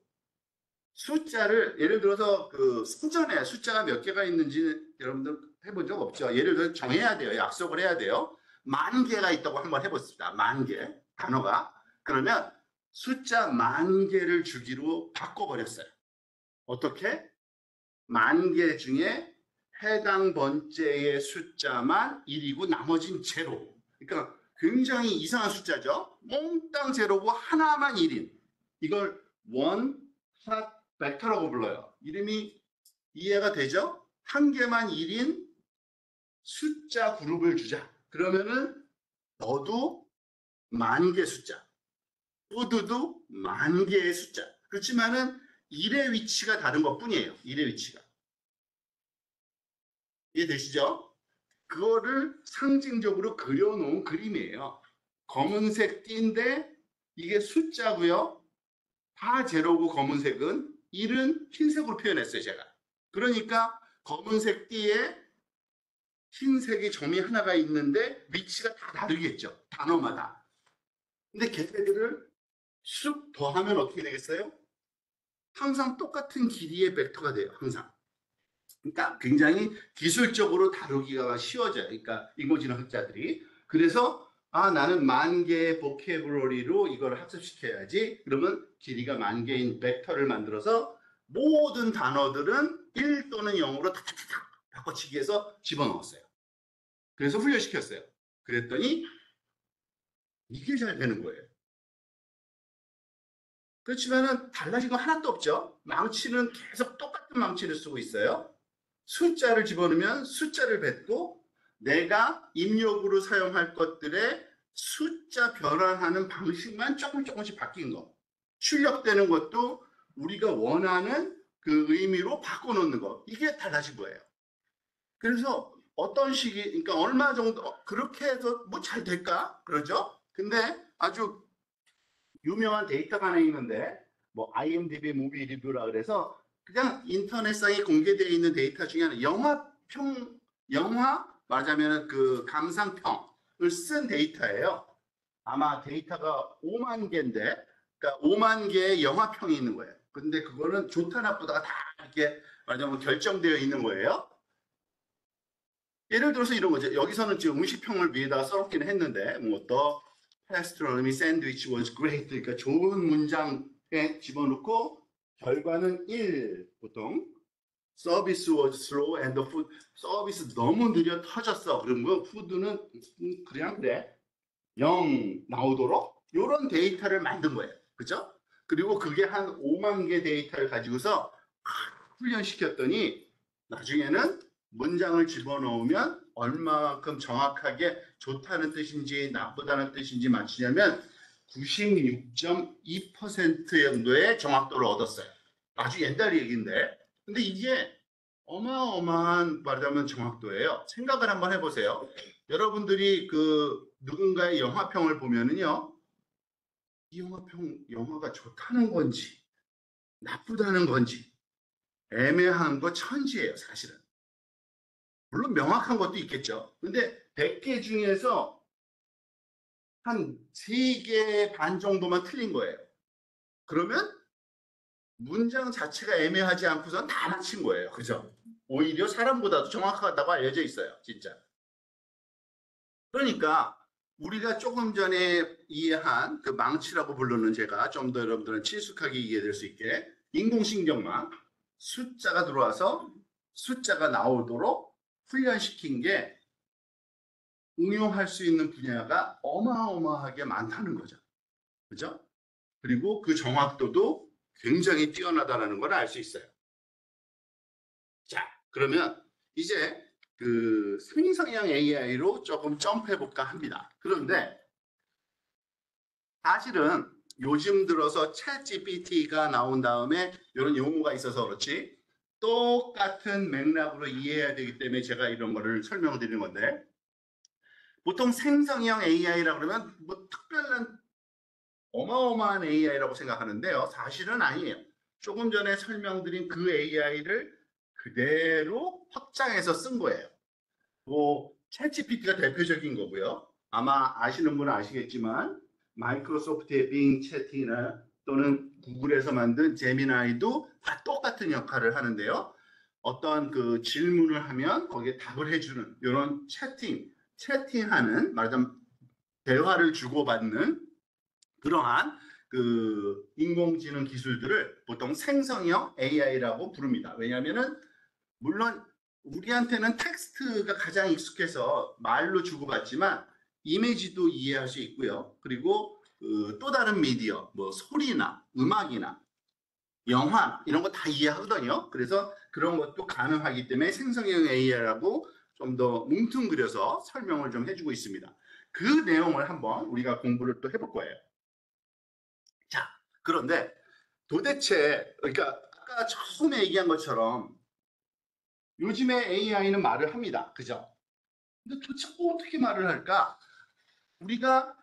숫자를 예를 들어서 그 사전에 숫자가 몇 개가 있는지 여러분들 해본 적 없죠? 예를 들어 정해야 돼요. 약속을 해야 돼요. 10,000개가 있다고 한번 해봅시다. 10,000개 단어가. 그러면 숫자 10,000개를 주기로 바꿔버렸어요. 어떻게? 10,000개 중에 해당 번째의 숫자만 1이고 나머진 제로. 그러니까 굉장히 이상한 숫자죠. 몽땅 제로고 하나만 1인. 이걸 원샷 벡터라고 불러요. 이름이 이해가 되죠? 한 개만 1인 숫자 그룹을 주자. 그러면은 너도 10,000개 숫자, 푸드도 10,000개의 숫자. 그렇지만은 1의 위치가 다른 것 뿐이에요. 1의 위치가. 이해되시죠? 그거를 상징적으로 그려놓은 그림이에요. 검은색 띠인데 이게 숫자고요. 다 제로고 검은색은 1은 흰색으로 표현했어요, 제가. 그러니까 검은색 띠에 흰색의 점이 하나가 있는데 위치가 다 다르겠죠. 단어마다. 근데 걔네들을 쑥 더하면 어떻게 되겠어요? 항상 똑같은 길이의 벡터가 돼요. 항상. 그러니까 굉장히 기술적으로 다루기가 쉬워져요. 그러니까 인공지능 학자들이. 그래서 나는 10,000개의 보케브러리로 이걸 학습시켜야지. 그러면 길이가 10,000개인 벡터를 만들어서 모든 단어들은 1 또는 0으로 탁탁탁 바꿔치기해서 집어넣었어요. 그래서 훈련시켰어요. 그랬더니 이게 잘 되는 거예요. 그렇지만은 달라진 거 하나도 없죠. 망치는 계속 똑같은 망치를 쓰고 있어요. 숫자를 집어넣으면 숫자를 뱉고 내가 입력으로 사용할 것들의 숫자 변환하는 방식만 조금씩 바뀐 거. 출력되는 것도 우리가 원하는 그 의미로 바꿔놓는 거. 이게 달라진 거예요. 그래서 어떤 시기, 그러니까 얼마 정도, 그렇게 해서 뭐 잘 될까? 그러죠? 근데 아주 유명한 데이터가 하나 있는데, 뭐 IMDb 무비 리뷰라 그래서 그냥 인터넷상에 공개되어 있는 데이터 중에 하나, 영화 말하자면 그 감상평을 쓴 데이터예요. 아마 데이터가 5만 개인데, 그러니까 5만 개의 영화평이 있는 거예요. 근데 그거는 좋다 나쁘다가 다 이렇게 말하자면 결정되어 있는 거예요. 예를 들어서 이런 거죠. 여기서는 지금 음식평을 위에다가 써놓기는 했는데, 뭐, the pastrami sandwich was great. 그러니까 좋은 문장에 집어넣고, 결과는 1, 보통. Service was slow and the food, 서비스 너무 느려 터졌어. 그러면 푸드는 그냥 그래. 0 나오도록 이런 데이터를 만든 거예요. 그죠? 그리고 그게 한 5만 개 데이터를 가지고서 훈련시켰더니 나중에는 문장을 집어넣으면 얼마만큼 정확하게 좋다는 뜻인지 나쁘다는 뜻인지 맞추냐면 96.2% 정도의 정확도를 얻었어요. 아주 옛날 얘기인데. 근데 이게 어마어마한 말하자면 정확도예요. 생각을 한번 해보세요. 여러분들이 그 누군가의 영화평을 보면은요, 이 영화가 좋다는 건지 나쁘다는 건지 애매한 거 천지예요, 사실은. 물론 명확한 것도 있겠죠. 근데 100개 중에서 한 3개 반 정도만 틀린 거예요. 그러면 문장 자체가 애매하지 않고선 다 맞힌 거예요. 그죠? 오히려 사람보다도 정확하다고 알려져 있어요, 진짜. 그러니까 우리가 조금 전에 이해한 그 망치라고 부르는 제가 좀 더 여러분들은 친숙하게 이해될 수 있게 인공신경망 숫자가 들어와서 숫자가 나오도록 훈련시킨 게 응용할 수 있는 분야가 어마어마하게 많다는 거죠. 그죠? 그리고 그 정확도도 굉장히 뛰어나다는 걸 알 수 있어요. 자, 그러면 이제 그 생성형 AI로 조금 점프해 볼까 합니다. 그런데 사실은 요즘 들어서 챗 GPT가 나온 다음에 이런 용어가 있어서 그렇지 똑같은 맥락으로 이해해야 되기 때문에 제가 이런 거를 설명드리는 건데 보통 생성형 AI라 그러면 뭐 특별한 어마어마한 AI라고 생각하는데요. 사실은 아니에요. 조금 전에 설명드린 그 AI를 그대로 확장해서 쓴 거예요. 뭐 챗GPT가 대표적인 거고요. 아마 아시는 분은 아시겠지만 마이크로소프트의 빙 채팅이나 또는 구글에서 만든 제미나이도 다 똑같은 역할을 하는데요. 어떤 그 질문을 하면 거기에 답을 해주는 이런 채팅하는 말하자면 대화를 주고받는 그러한 그 인공지능 기술들을 보통 생성형 AI라고 부릅니다. 왜냐하면은 물론 우리한테는 텍스트가 가장 익숙해서 말로 주고받지만 이미지도 이해할 수 있고요. 그리고 그또 다른 미디어, 뭐 소리나 음악이나 영화 이런 거 다 이해하거든요. 그래서 그런 것도 가능하기 때문에 생성형 AI라고 좀 더 뭉뚱그려서 설명을 좀 해주고 있습니다. 그 내용을 한번 우리가 공부를 또 해볼 거예요. 자, 그런데 도대체 그러니까 아까 처음에 얘기한 것처럼 요즘에 AI는 말을 합니다. 그죠? 근데 도대체 어떻게 말을 할까? 우리가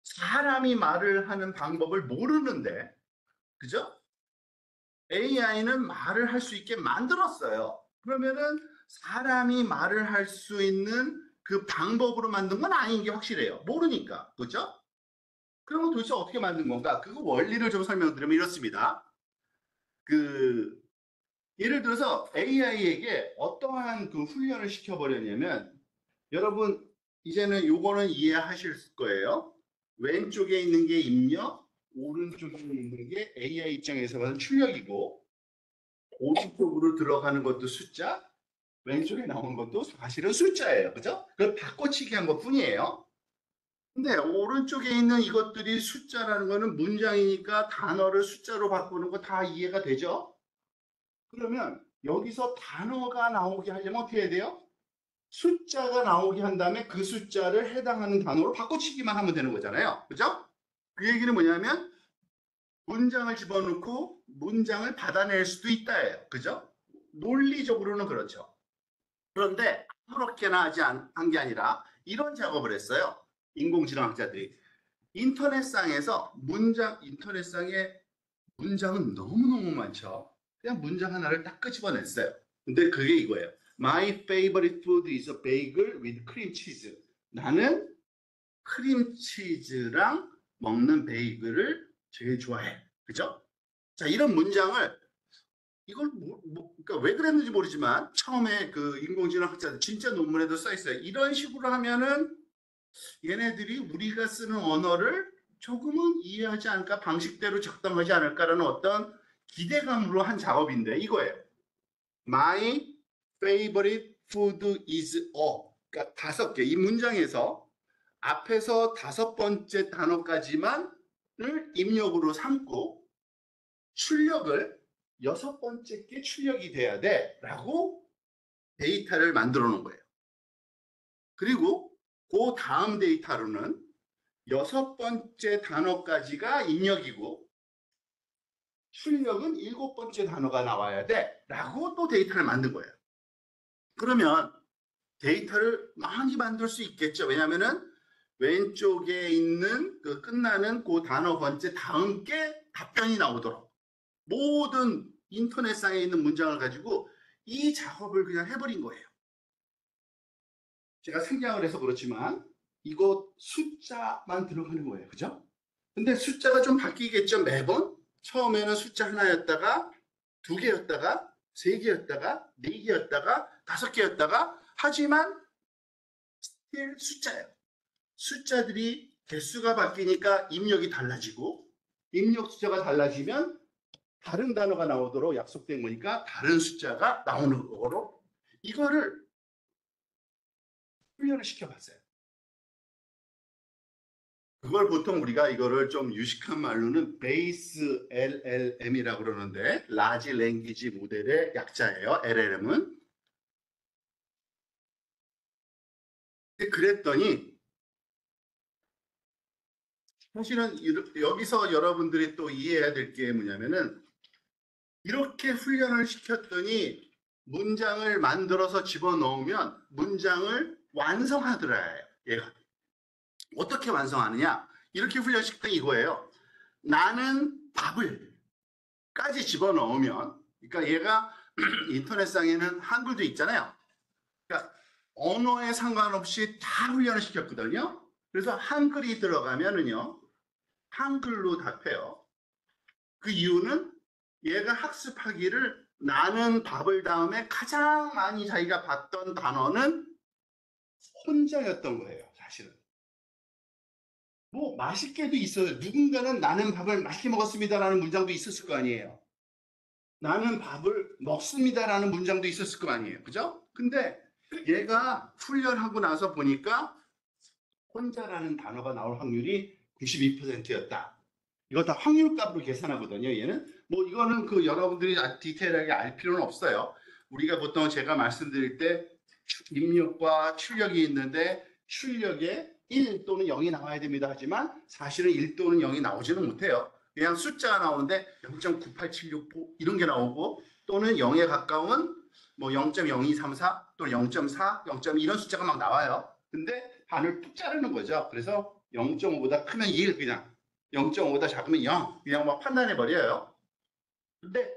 사람이 말을 하는 방법을 모르는데, 그죠? AI는 말을 할 수 있게 만들었어요. 그러면은 사람이 말을 할 수 있는 그 방법으로 만든 건 아닌 게 확실해요. 모르니까. 그죠? 그러면 도대체 어떻게 만든 건가? 그 원리를 좀 설명드리면 이렇습니다. 그 예를 들어서 AI에게 어떠한 그 훈련을 시켜버렸냐면 여러분 이제는 요거는 이해하실 거예요. 왼쪽에 있는 게 입력, 오른쪽에 있는 게 AI 입장에서 봐서 출력이고 오른쪽으로 들어가는 것도 숫자, 왼쪽에 나오는 것도 사실은 숫자예요. 그죠? 그걸 바꿔치기 한 것뿐이에요. 근데 오른쪽에 있는 이것들이 숫자라는 거는 문장이니까 단어를 숫자로 바꾸는 거 다 이해가 되죠? 그러면 여기서 단어가 나오게 하려면 어떻게 해야 돼요? 숫자가 나오게 한 다음에 그 숫자를 해당하는 단어로 바꿔치기만 하면 되는 거잖아요. 그죠? 그 얘기는 뭐냐면 문장을 집어넣고 문장을 받아낼 수도 있다예요. 그죠? 논리적으로는 그렇죠. 그런데 아무렇게나 한 게 아니라 이런 작업을 했어요. 인공지능학자들이. 인터넷상에 문장은 너무너무 많죠. 그냥 문장 하나를 딱 끄집어냈어요. 근데 그게 이거예요. My favorite food is a bagel with cream cheese. 나는 크림치즈랑 먹는 베이글을 제일 좋아해. 그죠? 자, 이런 문장을 이걸 그러니까 왜 그랬는지 모르지만 처음에 그 인공지능 학자들 진짜 논문에도 써 있어요. 이런 식으로 하면은 얘네들이 우리가 쓰는 언어를 조금은 이해하지 않을까, 방식대로 적당하지 않을까라는 어떤 기대감으로 한 작업인데 이거예요. My favorite food is a. 그러니까 5개. 이 문장에서 앞에서 5번째 단어까지만을 입력으로 삼고 출력을 6번째 게 출력이 돼야 돼라고 데이터를 만들어 놓은 거예요. 그리고 그 다음 데이터로는 6번째 단어까지가 입력이고 출력은 7번째 단어가 나와야 돼라고 또 데이터를 만든 거예요. 그러면 데이터를 많이 만들 수 있겠죠. 왜냐하면은 왼쪽에 있는 그 끝나는 그 단어 번째 다음 게 답변이 나오도록 모든 인터넷상에 있는 문장을 가지고 이 작업을 그냥 해버린 거예요. 제가 생략을 해서 그렇지만 이거 숫자만 들어가는 거예요. 그죠? 근데 숫자가 좀 바뀌겠죠. 매번 처음에는 숫자 하나였다가 2개였다가 3개였다가 4개였다가 5개였다가 하지만 스틸 숫자예요. 숫자들이 개수가 바뀌니까 입력이 달라지고 입력 숫자가 달라지면 다른 단어가 나오도록 약속된 거니까 다른 숫자가 나오는 거로 이거를 훈련을 시켜봤어요. 그걸 보통 우리가 이거를 좀 유식한 말로는 베이스 LLM이라고 그러는데 라지 랭귀지 모델의 약자예요. LLM은. 그랬더니 사실은 여기서 여러분들이 또 이해해야 될 게 뭐냐면은 이렇게 훈련을 시켰더니 문장을 만들어서 집어넣으면 문장을 완성하더라. 얘가. 어떻게 완성하느냐? 이렇게 훈련시켰더니 이거예요. 나는 밥을까지 집어넣으면 그러니까 얘가 인터넷상에는 한글도 있잖아요. 그러니까 언어에 상관없이 다 훈련을 시켰거든요. 그래서 한글이 들어가면은요. 한글로 답해요. 그 이유는 얘가 학습하기를 나는 밥을 다음에 가장 많이 자기가 봤던 단어는 혼자였던 거예요, 사실은. 뭐 맛있게도 있어요. 누군가는 나는 밥을 맛있게 먹었습니다라는 문장도 있었을 거 아니에요. 나는 밥을 먹습니다라는 문장도 있었을 거 아니에요. 그죠? 근데 얘가 훈련하고 나서 보니까 혼자라는 단어가 나올 확률이 92%였다. 이거 다 확률값으로 계산하거든요. 얘는 뭐 이거는 그 여러분들이 디테일하게 알 필요는 없어요. 우리가 보통 제가 말씀드릴 때 입력과 출력이 있는데 출력에 1 또는 0이 나와야 됩니다 하지만 사실은 1 또는 0이 나오지는 못해요. 그냥 숫자가 나오는데 0.98769 이런 게 나오고 또는 0에 가까운 뭐 0.0234 또는 0.4, 0.2 이런 숫자가 막 나와요. 근데 반을 뚝 자르는 거죠. 그래서 0.5보다 크면 1 그냥 0.5보다 작으면 0 그냥 막 판단해 버려요. 근데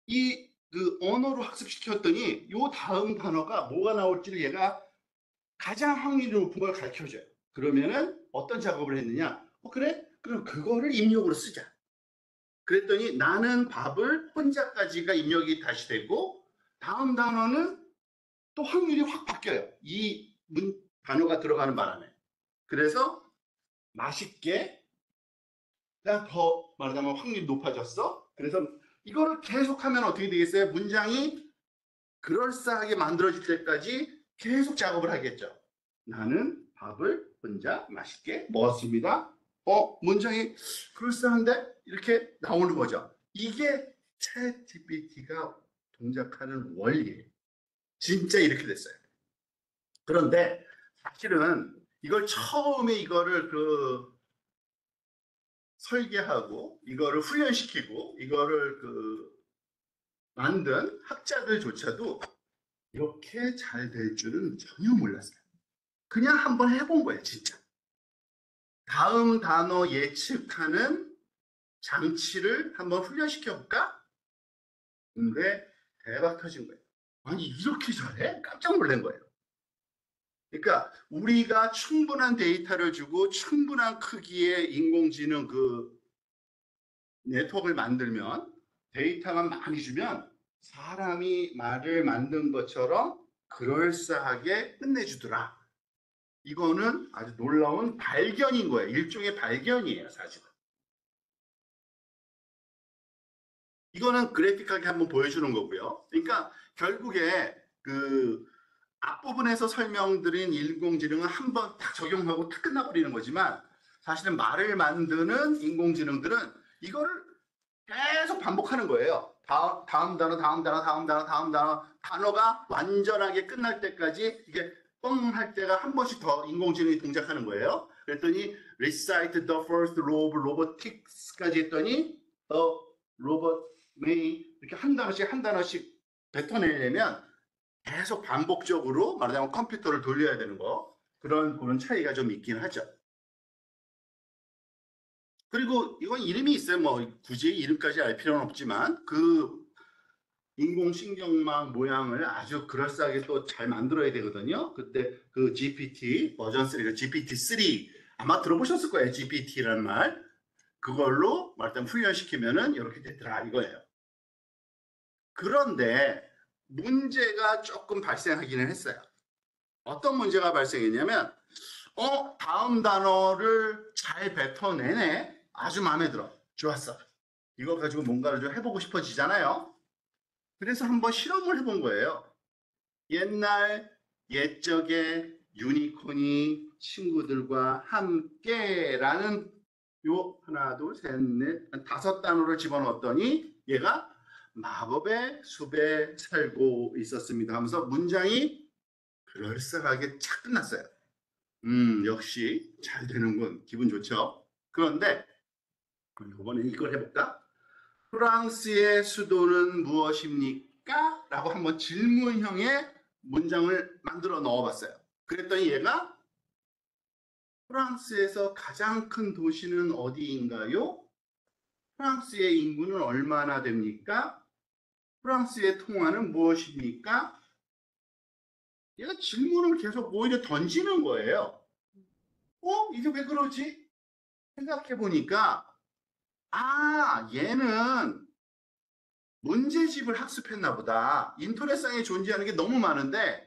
이 그 언어로 학습시켰더니 요 다음 단어가 뭐가 나올지를 얘가 가장 확률이 높은 걸 가르쳐줘요. 그러면은 어떤 작업을 했느냐? 그래? 그럼 그거를 입력으로 쓰자. 그랬더니 나는 밥을 혼자까지가 입력이 다시 되고 다음 단어는 또 확률이 확 바뀌어요. 이 단어가 들어가는 바람에. 그래서 맛있게 더 말하자면 확률이 높아졌어. 그래서 이거를 계속하면 어떻게 되겠어요? 문장이 그럴싸하게 만들어질 때까지 계속 작업을 하겠죠. 나는 밥을 혼자 맛있게 먹었습니다. 문장이 그럴싸한데? 이렇게 나오는 거죠. 이게 챗 GPT가 동작하는 원리예요. 진짜 이렇게 됐어요. 그런데 사실은 이걸 처음에 이거를 설계하고 이거를 훈련시키고 이거를 만든 학자들조차도 이렇게 잘 될 줄은 전혀 몰랐어요. 그냥 한번 해본 거예요, 진짜. 다음 단어 예측하는 장치를 한번 훈련시켜 볼까? 근데 대박 터진 거예요. 아니 이렇게 잘해? 깜짝 놀란 거예요. 그러니까 우리가 충분한 데이터를 주고 충분한 크기의 인공지능 네트워크를 만들면 데이터만 많이 주면 사람이 말을 만든 것처럼 그럴싸하게 끝내주더라. 이거는 아주 놀라운 발견인 거예요. 일종의 발견이에요, 사실은. 이거는 그래픽하게 한번 보여주는 거고요. 그러니까 결국에 앞부분에서 설명드린 인공지능은 한번 딱 적용하고 딱 끝나버리는 거지만 사실은 말을 만드는 인공지능들은 이거를 계속 반복하는 거예요. 다음 단어, 다음 단어, 다음 단어, 다음 단어, 단어가 완전하게 끝날 때까지 이게 뻥 할 때가 한 번씩 더 인공지능이 동작하는 거예요. 그랬더니 recite the first row of robotics까지 했더니 robot may 이렇게 한 단어씩 한 단어씩 뱉어내려면 계속 반복적으로 말하자면 컴퓨터를 돌려야 되는 거 그런 차이가 좀 있긴 하죠. 그리고 이건 이름이 있어요. 뭐 굳이 이름까지 알 필요는 없지만 인공신경망 모양을 아주 그럴싸하게 또 잘 만들어야 되거든요. 그때 GPT 버전 3, GPT-3 아마 들어보셨을 거예요. GPT라는 말. 그걸로 말하자면 훈련시키면은 이렇게 되더라 이거예요. 그런데 문제가 조금 발생하기는 했어요. 어떤 문제가 발생했냐면 다음 단어를 잘 뱉어내네. 아주 마음에 들어. 좋았어. 이거 가지고 뭔가를 좀 해보고 싶어지잖아요. 그래서 한번 실험을 해본 거예요. 옛적에 유니콘이 친구들과 함께라는 요 하나, 둘, 셋, 넷, 다섯 단어를 집어넣었더니 얘가 마법의 숲에 살고 있었습니다 하면서 문장이 그럴싸하게 착 끝났어요. 역시 잘 되는군. 기분 좋죠? 그런데 이번엔 이걸 해볼까? 프랑스의 수도는 무엇입니까? 라고 한번 질문형의 문장을 만들어 넣어봤어요. 그랬더니 얘가 프랑스에서 가장 큰 도시는 어디인가요? 프랑스의 인구는 얼마나 됩니까? 프랑스의 통화는 무엇입니까? 얘가 질문을 계속 오히려 던지는 거예요. 이게 왜 그러지? 생각해 보니까 얘는 문제집을 학습했나 보다. 인터넷상에 존재하는 게 너무 많은데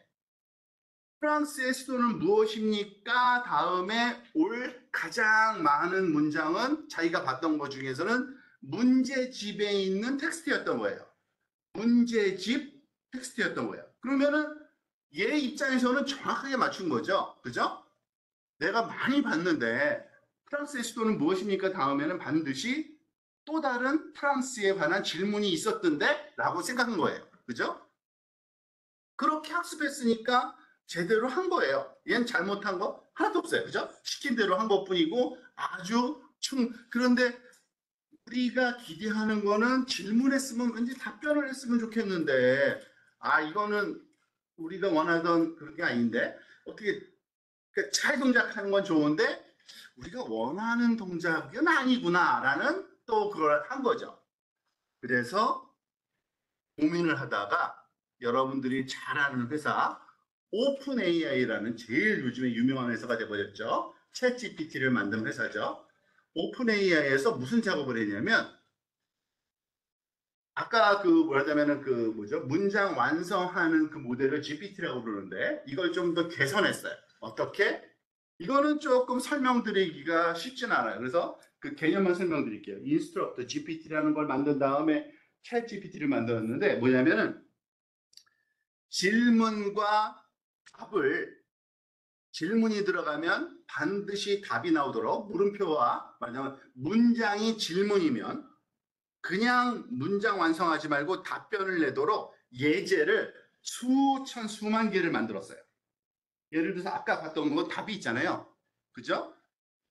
프랑스의 수도는 무엇입니까? 다음에 올 가장 많은 문장은 자기가 봤던 것 중에서는 문제집에 있는 텍스트였던 거예요. 문제집 텍스트였던 거예요. 그러면은 얘 입장에서는 정확하게 맞춘 거죠. 그죠? 내가 많이 봤는데 프랑스의 수도는 무엇입니까? 다음에는 반드시 또 다른 프랑스에 관한 질문이 있었던데? 라고 생각한 거예요. 그죠? 그렇게 학습했으니까 제대로 한 거예요. 얘는 잘못한 거 하나도 없어요. 그죠? 시킨 대로 한 것뿐이고 아주 그런데 우리가 기대하는 거는 질문했으면 왠지 답변을 했으면 좋겠는데 이거는 우리가 원하던 그런 게 아닌데 어떻게 잘 동작하는 건 좋은데 우리가 원하는 동작은 아니구나라는 또 그걸 한 거죠. 그래서 고민을 하다가 여러분들이 잘 아는 회사 오픈 AI라는 제일 요즘에 유명한 회사가 돼버렸죠. 챗 GPT를 만든 회사죠. 오픈 AI에서 무슨 작업을 했냐면 아까 뭐라자면은 문장 완성하는 그 모델을 GPT라고 부르는데 이걸 좀 더 개선했어요. 어떻게? 이거는 조금 설명드리기가 쉽진 않아요. 그래서 그 개념만 설명드릴게요. 인스트럭터 GPT라는 걸 만든 다음에 챗 GPT를 만들었는데 뭐냐면은 질문과 답을 질문이 들어가면 반드시 답이 나오도록 물음표와 말하자면 문장이 질문이면 그냥 문장 완성하지 말고 답변을 내도록 예제를 수천 수만 개를 만들었어요. 예를 들어서 아까 봤던 거 답이 있잖아요. 그죠?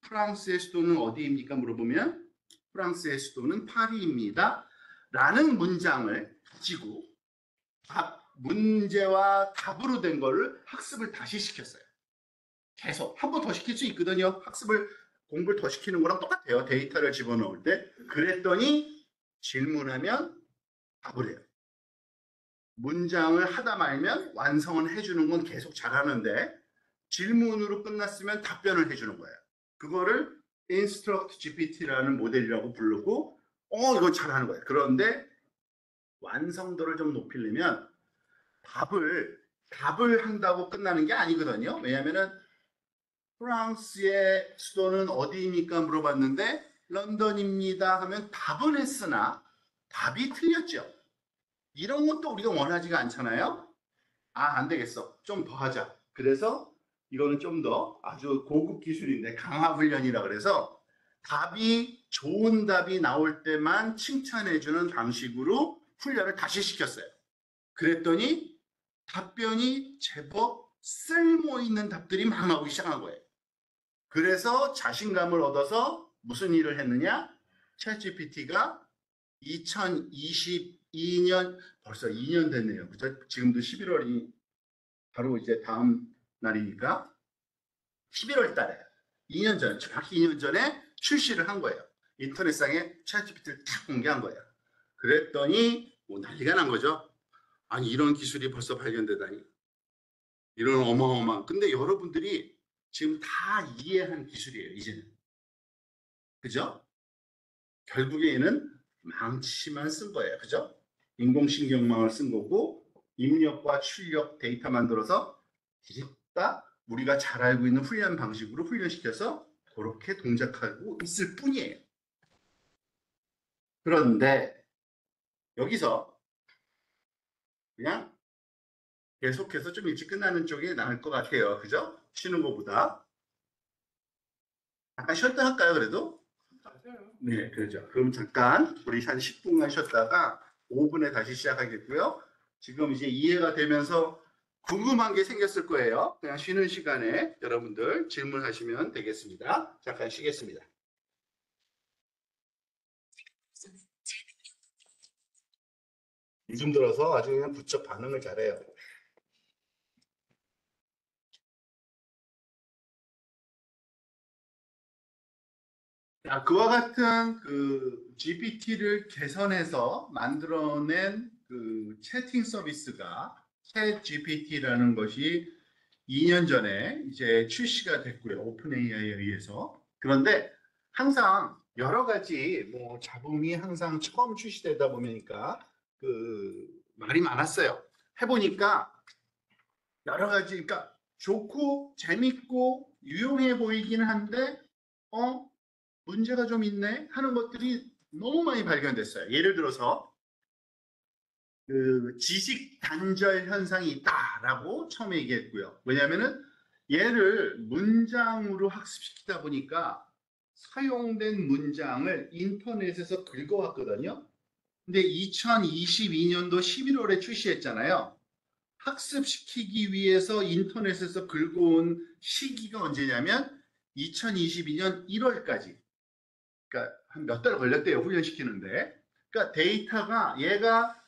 프랑스의 수도는 어디입니까? 물어보면 프랑스의 수도는 파리입니다. 라는 문장을 가지고 문제와 답으로 된 거를 학습을 다시 시켰어요. 계속 한 번 더 시킬 수 있거든요. 공부를 더 시키는 거랑 똑같아요. 데이터를 집어넣을 때. 그랬더니 질문하면 답을 해요. 문장을 하다 말면 완성을 해주는 건 계속 잘하는데 질문으로 끝났으면 답변을 해주는 거예요. 그거를 Instruct GPT라는 모델이라고 부르고 이거 잘하는 거예요. 그런데 완성도를 좀 높이려면 답을 한다고 끝나는 게 아니거든요. 왜냐하면은 프랑스의 수도는 어디입니까? 물어봤는데 런던입니다 하면 답은 했으나 답이 틀렸죠. 이런 것도 우리가 원하지가 않잖아요. 안 되겠어. 좀 더 하자. 그래서 이거는 좀 더 아주 고급 기술인데 강화훈련이라 그래서 좋은 답이 나올 때만 칭찬해주는 방식으로 훈련을 다시 시켰어요. 그랬더니 답변이 제법 쓸모있는 답들이 막 나오기 시작한 거예요. 그래서 자신감을 얻어서 무슨 일을 했느냐? 챗GPT가 2022년 벌써 2년 됐네요. 그죠? 지금도 11월이 바로 이제 다음 날이니까 11월 달에 2년 전, 정확히 2년 전에 출시를 한 거예요. 인터넷상에 챗GPT를 탁 공개한 거예요. 그랬더니 난리가 난 거죠. 아니 이런 기술이 벌써 발견되다니. 이런 어마어마한. 근데 여러분들이 지금 다 이해한 기술이에요. 이제는. 그죠? 결국에 얘는 망치만 쓴 거예요. 그죠? 인공신경망을 쓴 거고 입력과 출력 데이터 만들어서 디립다 우리가 잘 알고 있는 훈련 방식으로 훈련시켜서 그렇게 동작하고 있을 뿐이에요. 그런데 여기서 그냥 계속해서 좀 일찍 끝나는 쪽이 나을 것 같아요. 그죠? 쉬는 것보다. 잠깐 쉬었다 할까요, 그래도? 네, 그렇죠. 그럼 잠깐 우리 한 10분간 쉬었다가 5분에 다시 시작하겠고요. 지금 이제 이해가 되면서 궁금한 게 생겼을 거예요. 그냥 쉬는 시간에 여러분들 질문하시면 되겠습니다. 잠깐 쉬겠습니다. 요즘 들어서 아주 그냥 부쩍 반응을 잘해요. 자, 그와 같은 그 GPT를 개선해서 만들어낸 그 채팅 서비스가 챗 GPT라는 것이 2년 전에 이제 출시가 됐고요. 오픈 AI에 의해서. 그런데 항상 여러 가지 뭐 잡음이 항상 처음 출시되다 보니까 그 말이 많았어요. 해보니까 여러 가지, 그러니까 좋고 재밌고 유용해 보이긴 한데, 문제가 좀 있네 하는 것들이 너무 많이 발견됐어요. 예를 들어서 그 지식 단절 현상이 있다라고 처음에 얘기했고요. 왜냐하면은 얘를 문장으로 학습시키다 보니까 사용된 문장을 인터넷에서 긁어왔거든요. 근데 2022년도 11월에 출시했잖아요. 학습시키기 위해서 인터넷에서 긁어온 시기가 언제냐면 2022년 1월까지. 그러니까 한 몇 달 걸렸대요, 훈련시키는데. 그러니까 데이터가 얘가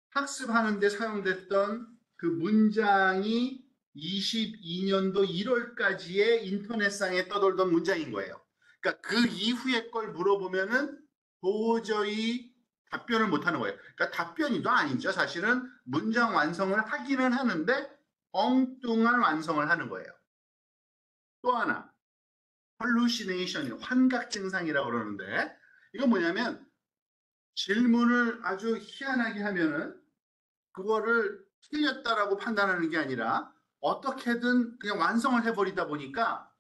학습하는데 사용됐던 그 문장이 22년도 1월까지의 인터넷상에 떠돌던 문장인 거예요. 그러니까 그 이후의 걸 물어보면은 도저히 답변을 못 하는 거예요. 그러니까 답변이도 아니죠. 사실은 문장 완성을 하기는 하는데 엉뚱한 완성을 하는 거예요. 또 하나, hallucination, 환각 증상이라고 그러는데 이건 뭐냐면 질문을 아주 희한하게 하면은 그거를 틀렸다라고 판단하는 게 아니라 어떻게든 그냥 완성을 해버리다 보니까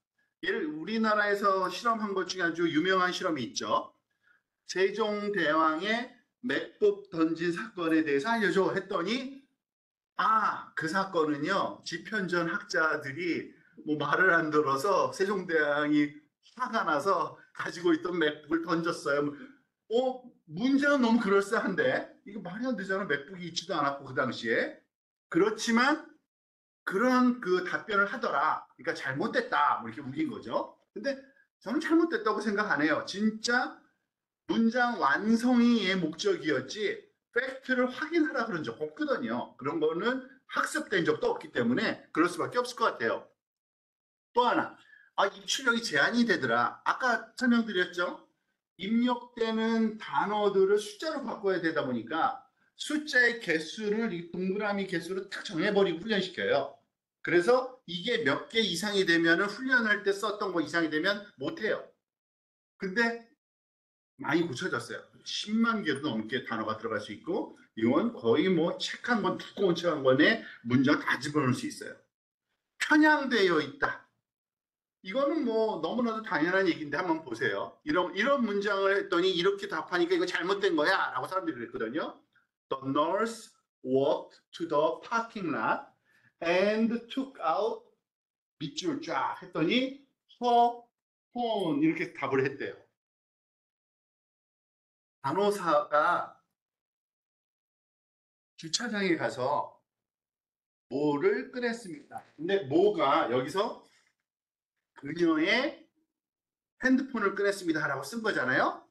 예를 우리나라에서 실험한 것 중에 아주 유명한 실험이 있죠. 세종대왕의 맥북 던진 사건에 대해서 알려줘 했더니 그 사건은요 집현전 학자들이 뭐 말을 안 들어서 세종대왕이 화가 나서 가지고 있던 맥북을 던졌어요. 문제는 너무 그럴싸한데 이거 말이 안 되잖아. 맥북이 있지도 않았고 그 당시에. 그렇지만 그런 그 답변을 하더라. 그러니까 잘못됐다. 뭐 이렇게 우긴 거죠. 근데 저는 잘못됐다고 생각 안 해요. 진짜 문장 완성이 얘 목적이었지 팩트를 확인하라 그런 적 없거든요. 그런 거는 학습된 적도 없기 때문에 그럴 수밖에 없을 것 같아요. 또 하나, 입출력이 제한이 되더라. 아까 설명드렸죠? 입력되는 단어들을 숫자로 바꿔야 되다 보니까 숫자의 개수를 이 동그라미 개수로 딱 정해버리고 훈련시켜요. 그래서 이게 몇 개 이상이 되면 훈련할 때 썼던 거 이상이 되면 못해요. 근데 많이 고쳐졌어요. 10만 개도 넘게 단어가 들어갈 수 있고 이건 거의 뭐 책 한 권, 두꺼운 책 한 권에 문장 다 집어넣을 수 있어요. 편향되어 있다. 이거는 뭐 너무나도 당연한 얘기인데 한번 보세요. 이런 문장을 했더니 이렇게 답하니까 이거 잘못된 거야 라고 사람들이 그랬거든요. The nurse walked to the parking lot and took out 밑줄 쫙 했더니 her phone 이렇게 답을 했대요. 간호사가 주차장에 가서 뭐를 꺼냈습니다. 근데 뭐가 여기서 그녀의 핸드폰을 꺼냈습니다 라고 쓴 거잖아요.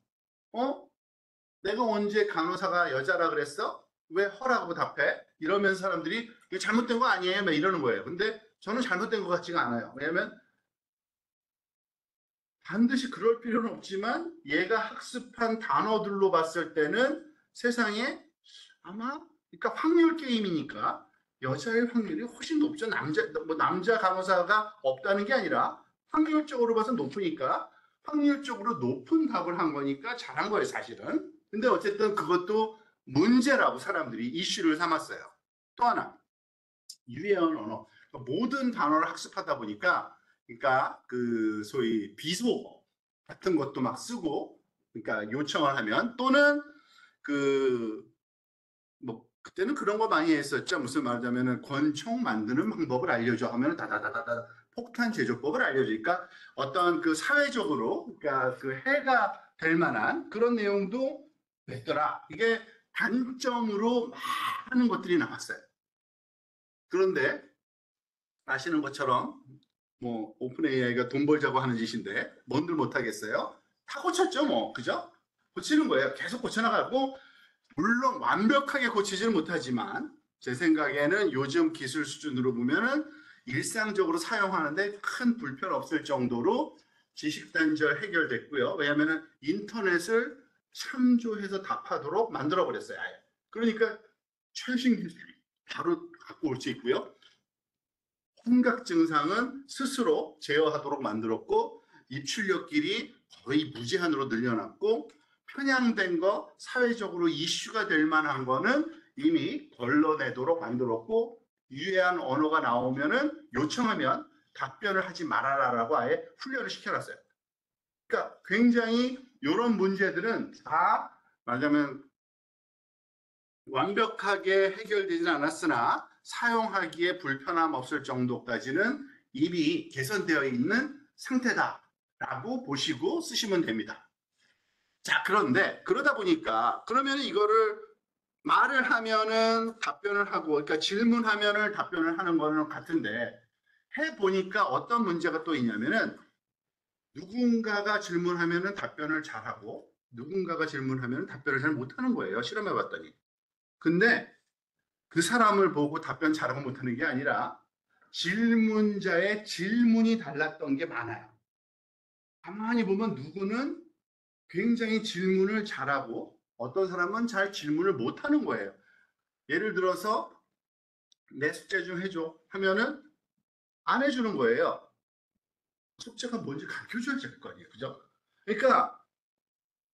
내가 언제 간호사가 여자라 그랬어? 왜 허라고 답해? 이러면 사람들이 이거 잘못된 거 아니에요? 막 이러는 거예요. 근데 저는 잘못된 것 같지가 않아요. 왜냐면 반드시 그럴 필요는 없지만 얘가 학습한 단어들로 봤을 때는 세상에 아마 그러니까 확률 게임이니까 여자의 확률이 훨씬 높죠. 남자 간호사가 없다는 게 아니라 확률적으로 봐서 높으니까 확률적으로 높은 답을 한 거니까 잘한 거예요, 사실은. 근데 어쨌든 그것도 문제라고 사람들이 이슈를 삼았어요. 또 하나, 유해한 언어. 그러니까 모든 단어를 학습하다 보니까, 그러니까 그 소위 비속어 같은 것도 막 쓰고, 그러니까 요청을 하면 또는 그 뭐 그때는 그런 거 많이 했었죠. 무슨 말하자면은 권총 만드는 방법을 알려줘 하면은 다다다다다 폭탄 제조법을 알려주니까 어떤 그 사회적으로 그러니까 그 해가 될 만한 그런 내용도 됐더라. 이게 단점으로 많은 것들이 나왔어요. 그런데 아시는 것처럼 뭐 오픈 AI가 돈 벌자고 하는 짓인데 뭔들 못하겠어요? 다 고쳤죠 뭐 그죠? 고치는 거예요. 계속 고쳐나가고 물론 완벽하게 고치지는 못하지만 제 생각에는 요즘 기술 수준으로 보면은 일상적으로 사용하는데 큰 불편 없을 정도로 지식 단절 해결됐고요. 왜냐하면은 인터넷을 참조해서 답하도록 만들어 버렸어요. 아예. 그러니까 최신 기술이 바로 갖고 올 수 있고요. 혼각 증상은 스스로 제어하도록 만들었고 입출력끼리 거의 무제한으로 늘려놨고 편향된 거 사회적으로 이슈가 될 만한 거는 이미 걸러내도록 만들었고 유해한 언어가 나오면은 요청하면 답변을 하지 말아라라고 아예 훈련을 시켜놨어요. 그러니까 굉장히 이런 문제들은 다 말하자면 완벽하게 해결되지는 않았으나 사용하기에 불편함 없을 정도까지는 이미 개선되어 있는 상태다라고 보시고 쓰시면 됩니다. 자, 그런데 그러다 보니까 그러면 이거를 말을 하면은 답변을 하고 그러니까 질문하면은 답변을 하는 거는 같은데 해 보니까 어떤 문제가 또 있냐면은 누군가가 질문하면은 답변을 잘하고 누군가가 질문하면 답변을 잘 못하는 거예요. 실험해 봤더니. 근데 그 사람을 보고 답변 잘하고 못하는 게 아니라 질문자의 질문이 달랐던 게 많아요. 가만히 보면 누구는 굉장히 질문을 잘하고 어떤 사람은 잘 질문을 못하는 거예요. 예를 들어서 내 숙제 좀 해줘 하면은 안 해주는 거예요. 숙제가 뭔지 가르쳐줘야지 할 거 아니에요. 그죠? 그러니까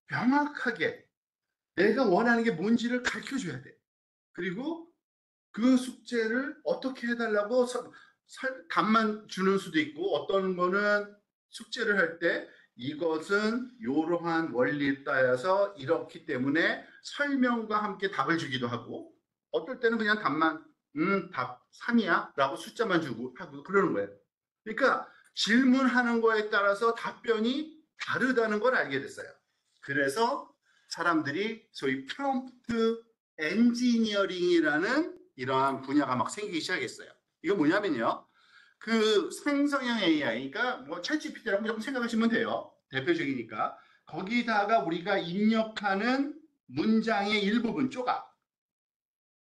명확하게 내가 원하는 게 뭔지를 가르쳐줘야 돼. 그리고 그 숙제를 어떻게 해달라고 답만 주는 수도 있고 어떤 거는 숙제를 할 때 이것은 이러한 원리에 따라서 이렇기 때문에 설명과 함께 답을 주기도 하고 어떨 때는 그냥 답만 답 3이야 라고 숫자만 주고 하고 그러는 거예요. 그러니까 질문하는 거에 따라서 답변이 다르다는 걸 알게 됐어요. 그래서 사람들이 소위 프롬프트 엔지니어링이라는 이러한 분야가 막 생기기 시작했어요. 이거 뭐냐면요. 그 생성형 AI가 뭐 챗GPT라고 무조건 생각하시면 돼요. 대표적이니까. 거기다가 우리가 입력하는 문장의 일부분 조각.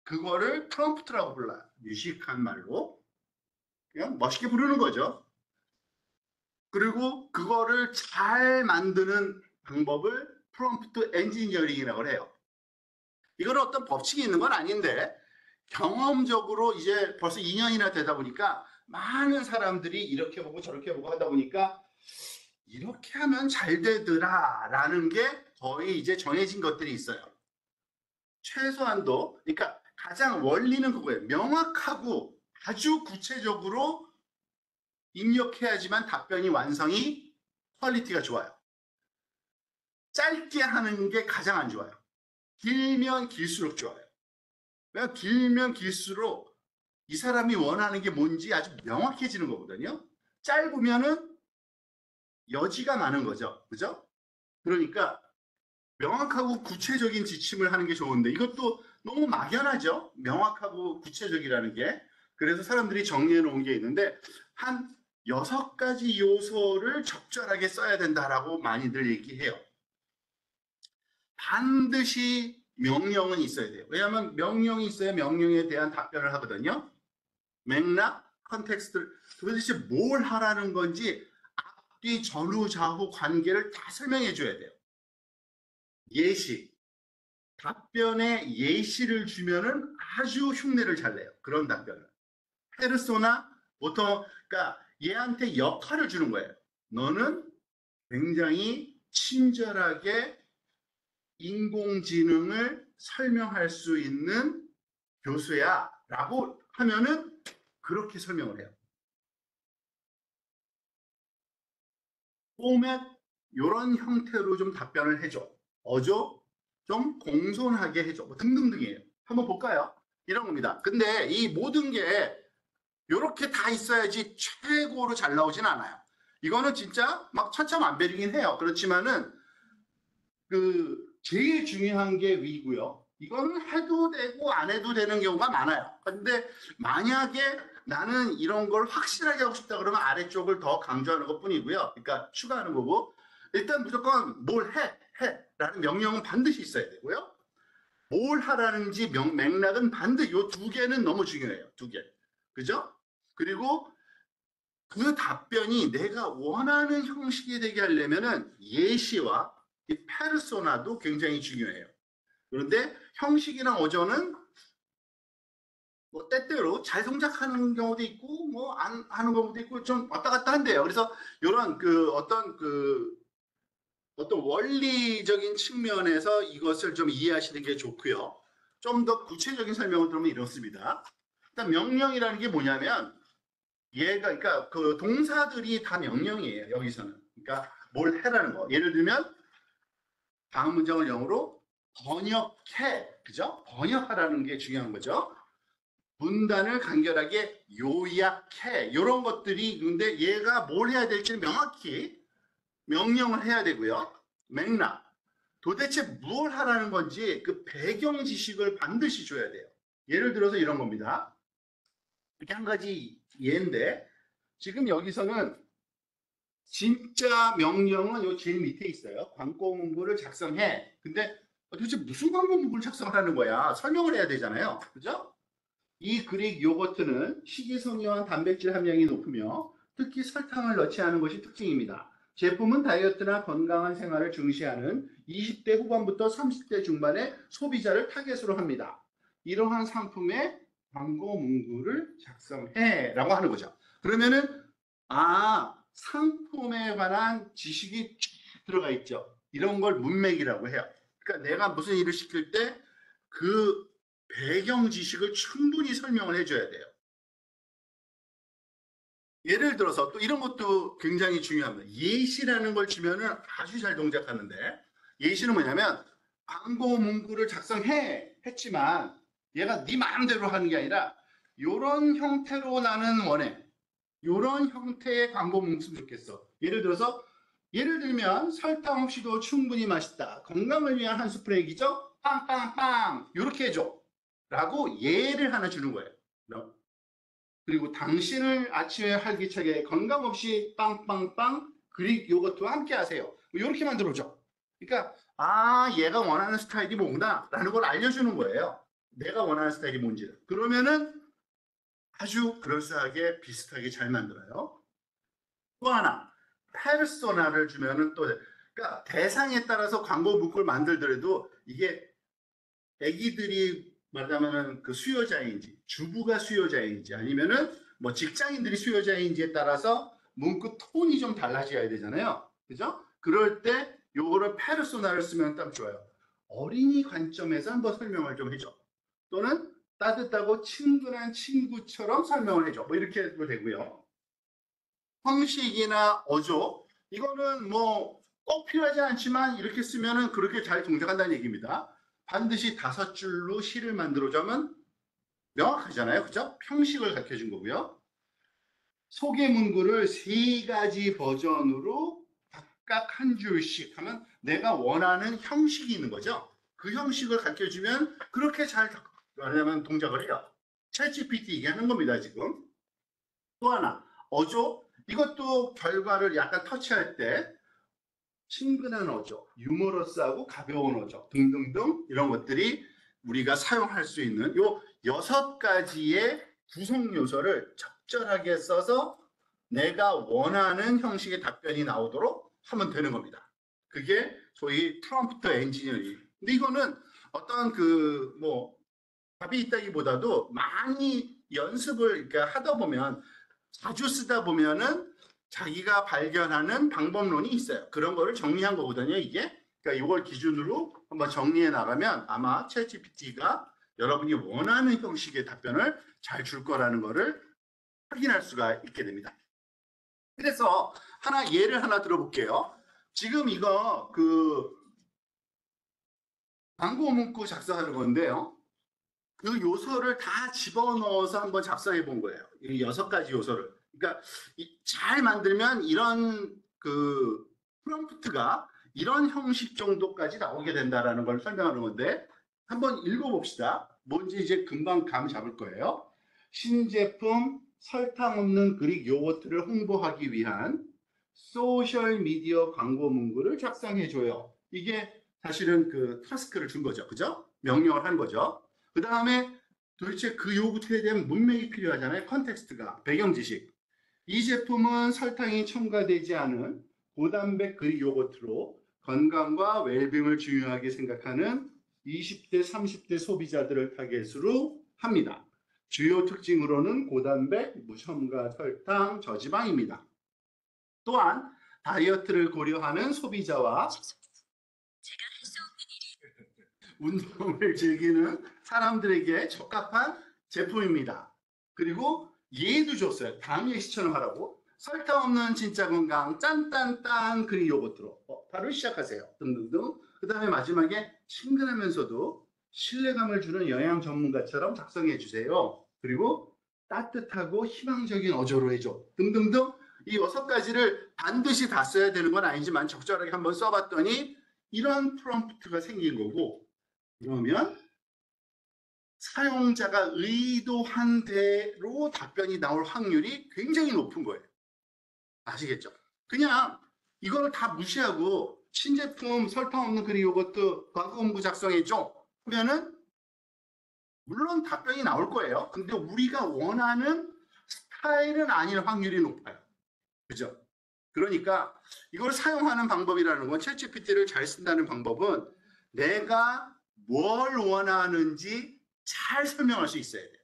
그거를 프롬프트라고 불러요. 유식한 말로. 그냥 멋있게 부르는 거죠. 그리고 그거를 잘 만드는 방법을 프롬프트 엔지니어링이라고 해요. 이건 어떤 법칙이 있는 건 아닌데 경험적으로 이제 벌써 2년이나 되다 보니까 많은 사람들이 이렇게 보고 저렇게 보고 하다 보니까 이렇게 하면 잘 되더라 라는 게 거의 이제 정해진 것들이 있어요. 최소한도 그러니까 가장 원리는 그거예요. 명확하고 아주 구체적으로 입력해야지만 답변이 완성이 퀄리티가 좋아요. 짧게 하는 게 가장 안 좋아요. 길면 길수록 좋아요. 왜냐면 길면 길수록 이 사람이 원하는 게 뭔지 아주 명확해지는 거거든요. 짧으면은 여지가 많은 거죠. 그죠? 그러니까 명확하고 구체적인 지침을 하는 게 좋은데 이것도 너무 막연하죠. 명확하고 구체적이라는 게. 그래서 사람들이 정리해 놓은 게 있는데 한 6가지 요소를 적절하게 써야 된다라고 많이들 얘기해요. 반드시 명령은 있어야 돼요. 왜냐하면 명령이 있어야 명령에 대한 답변을 하거든요. 맥락, 컨텍스트를 도대체 뭘 하라는 건지 앞뒤 전후 좌우 관계를 다 설명해 줘야 돼요. 예시, 답변에 예시를 주면은 아주 흉내를 잘 내요. 그런 답변을. 페르소나 보통 그러니까 얘한테 역할을 주는 거예요. 너는 굉장히 친절하게 인공지능을 설명할 수 있는 교수야 라고 하면은 그렇게 설명을 해요. 포맷 이런 형태로 좀 답변을 해줘. 어조 좀 공손하게 해줘. 뭐 등등등이에요. 한번 볼까요? 이런 겁니다. 근데 이 모든 게 이렇게 다 있어야지 최고로 잘 나오진 않아요. 이거는 진짜 막 천차만별이긴 해요. 그렇지만은 그 제일 중요한 게 위고요. 이거는 해도 되고 안 해도 되는 경우가 많아요. 근데 만약에 나는 이런 걸 확실하게 하고 싶다 그러면 아래쪽을 더 강조하는 것 뿐이고요. 그러니까 추가하는 거고 일단 무조건 뭘 해라는 명령은 반드시 있어야 되고요. 뭘 하라는지 맥락은 반드시 이 두 개는 너무 중요해요. 두 개. 그죠? 그리고 그 답변이 내가 원하는 형식이 되게 하려면은 예시와 이 페르소나도 굉장히 중요해요. 그런데 형식이나 어조는 뭐 때때로 잘 동작하는 경우도 있고 뭐 안 하는 경우도 있고 좀 왔다 갔다 한대요. 그래서 이런 어떤 원리적인 측면에서 이것을 좀 이해하시는 게 좋고요. 좀 더 구체적인 설명을 들으면 이렇습니다. 일단 명령이라는 게 뭐냐면 얘가 그러니까 그 동사들이 다 명령이에요. 여기서는. 그러니까 뭘 해라는 거. 예를 들면 다음 문장을 영어로 번역해. 그죠? 번역하라는 게 중요한 거죠. 문단을 간결하게 요약해. 이런 것들이 근데 얘가 뭘 해야 될지는 명확히 명령을 해야 되고요. 맥락. 도대체 뭘 하라는 건지 그 배경 지식을 반드시 줘야 돼요. 예를 들어서 이런 겁니다. 이렇게 한 가지 예인데 지금 여기서는 진짜 명령은 요 제일 밑에 있어요. 광고 문구를 작성해. 근데 도대체 무슨 광고 문구를 작성하라는 거야? 설명을 해야 되잖아요. 그죠? 이 그릭 요거트는 식이섬유와 단백질 함량이 높으며 특히 설탕을 넣지 않은 것이 특징입니다. 제품은 다이어트나 건강한 생활을 중시하는 20대 후반부터 30대 중반의 소비자를 타겟으로 합니다. 이러한 상품의 광고 문구를 작성해 라고 하는 거죠. 그러면은 상품에 관한 지식이 쭉 들어가 있죠. 이런 걸 문맥이라고 해요. 그러니까 내가 무슨 일을 시킬 때그 배경 지식을 충분히 설명을 해줘야 돼요. 예를 들어서 또 이런 것도 굉장히 중요합니다. 예시라는 걸 주면은 아주 잘 동작하는데 예시는 뭐냐면 광고 문구를 작성해 했지만 얘가 네 마음대로 하는 게 아니라 이런 형태로 나는 원해. 이런 형태의 광고 문구였으면 좋겠어. 예를 들면 설탕 없이도 충분히 맛있다. 건강을 위한 한 스프레이기죠. 빵빵빵 이렇게 해줘. 라고 예를 하나 주는 거예요. 그리고 당신을 아침에 활기차게 건강 없이 빵빵빵 그릭 요거트와 함께 하세요. 이렇게 만들어줘. 그러니까 얘가 원하는 스타일이 뭔가 라는 걸 알려주는 거예요. 내가 원하는 스타일이 뭔지를. 그러면은 아주 그럴싸하게 비슷하게 잘 만들어요. 또 하나 페르소나를 주면은 또 그러니까 대상에 따라서 광고 문구를 만들더라도 이게 애기들이 말하자면은 그 수요자인지 주부가 수요자인지 아니면은 뭐 직장인들이 수요자인지에 따라서 문구 톤이 좀 달라져야 되잖아요. 그죠? 그럴 때 요거를 페르소나를 쓰면 딱 좋아요. 어린이 관점에서 한번 설명을 좀 해줘. 또는 따뜻하고 친근한 친구처럼 설명을 해줘. 뭐 이렇게 해도 되고요. 형식이나 어조 이거는 뭐 꼭 필요하지 않지만 이렇게 쓰면은 그렇게 잘 동작한다는 얘기입니다. 반드시 5줄로 시를 만들어주면 명확하잖아요. 그죠? 형식을 가르쳐 준 거고요. 소개 문구를 3가지 버전으로 각각 한 줄씩 하면 내가 원하는 형식이 있는 거죠. 그 형식을 가르쳐 주면 그렇게 잘 말하자면 동작을 해요. 챗GPT 얘기하는 겁니다, 지금. 또 하나, 어조. 이것도 결과를 약간 터치할 때 친근한 어조, 유머러스하고 가벼운 어조 등등등 이런 것들이 우리가 사용할 수 있는 요 6가지의 구성 요소를 적절하게 써서 내가 원하는 형식의 답변이 나오도록 하면 되는 겁니다. 그게 소위 프롬프트 엔지니어링. 근데 이거는 어떤 답이 있다기보다도 많이 연습을 하다 보면 자주 쓰다 보면은 자기가 발견하는 방법론이 있어요. 그런 거를 정리한 거거든요, 이게. 그러니까 이걸 기준으로 한번 정리해 나가면 아마 챗GPT가 여러분이 원하는 형식의 답변을 잘 줄 거라는 거를 확인할 수가 있게 됩니다. 그래서 예를 하나 들어볼게요. 지금 이거 광고 문구 작성하는 건데요. 그 요소를 다 집어넣어서 한번 작성해 본 거예요. 이 6가지 요소를. 그러니까 잘 만들면 이런 그 프롬프트가 이런 형식 정도까지 나오게 된다라는 걸 설명하는 건데 한번 읽어봅시다. 뭔지 이제 금방 감 잡을 거예요. 신제품 설탕 없는 그릭 요거트를 홍보하기 위한 소셜 미디어 광고 문구를 작성해 줘요. 이게 사실은 그 타스크를 준 거죠. 그죠? 명령을 한 거죠. 그 다음에 도대체 그 요구트에 대한 문맥이 필요하잖아요. 컨텍스트가, 배경 지식. 이 제품은 설탕이 첨가되지 않은 고단백 그릭 요거트로 건강과 웰빙을 중요하게 생각하는 20대, 30대 소비자들을 타겟으로 합니다. 주요 특징으로는 고단백, 무첨가 설탕, 저지방입니다. 또한 다이어트를 고려하는 소비자와 운동을 즐기는 사람들에게 적합한 제품입니다. 그리고 예도 줬어요. 다음 예시처럼 하라고. 설탕 없는 진짜 건강 짠딴딴 그릭 요거트로 바로 시작하세요. 등등등. 그 다음에 마지막에 친근하면서도 신뢰감을 주는 영양 전문가처럼 작성해 주세요. 그리고 따뜻하고 희망적인 어조로 해줘. 등등등. 이 6가지를 반드시 다 써야 되는 건 아니지만 적절하게 한번 써봤더니 이런 프롬프트가 생긴 거고, 그러면 사용자가 의도한 대로 답변이 나올 확률이 굉장히 높은 거예요. 아시겠죠? 그냥 이거를 다 무시하고 신제품 설탕 없는 그릭 요거트 광고 문구 작성해줘 하면은 물론 답변이 나올 거예요. 근데 우리가 원하는 스타일은 아닐 확률이 높아요. 그죠? 그러니까 이걸 사용하는 방법이라는 건 챗GPT를 잘 쓴다는 방법은 내가 뭘 원하는지 잘 설명할 수 있어야 돼요.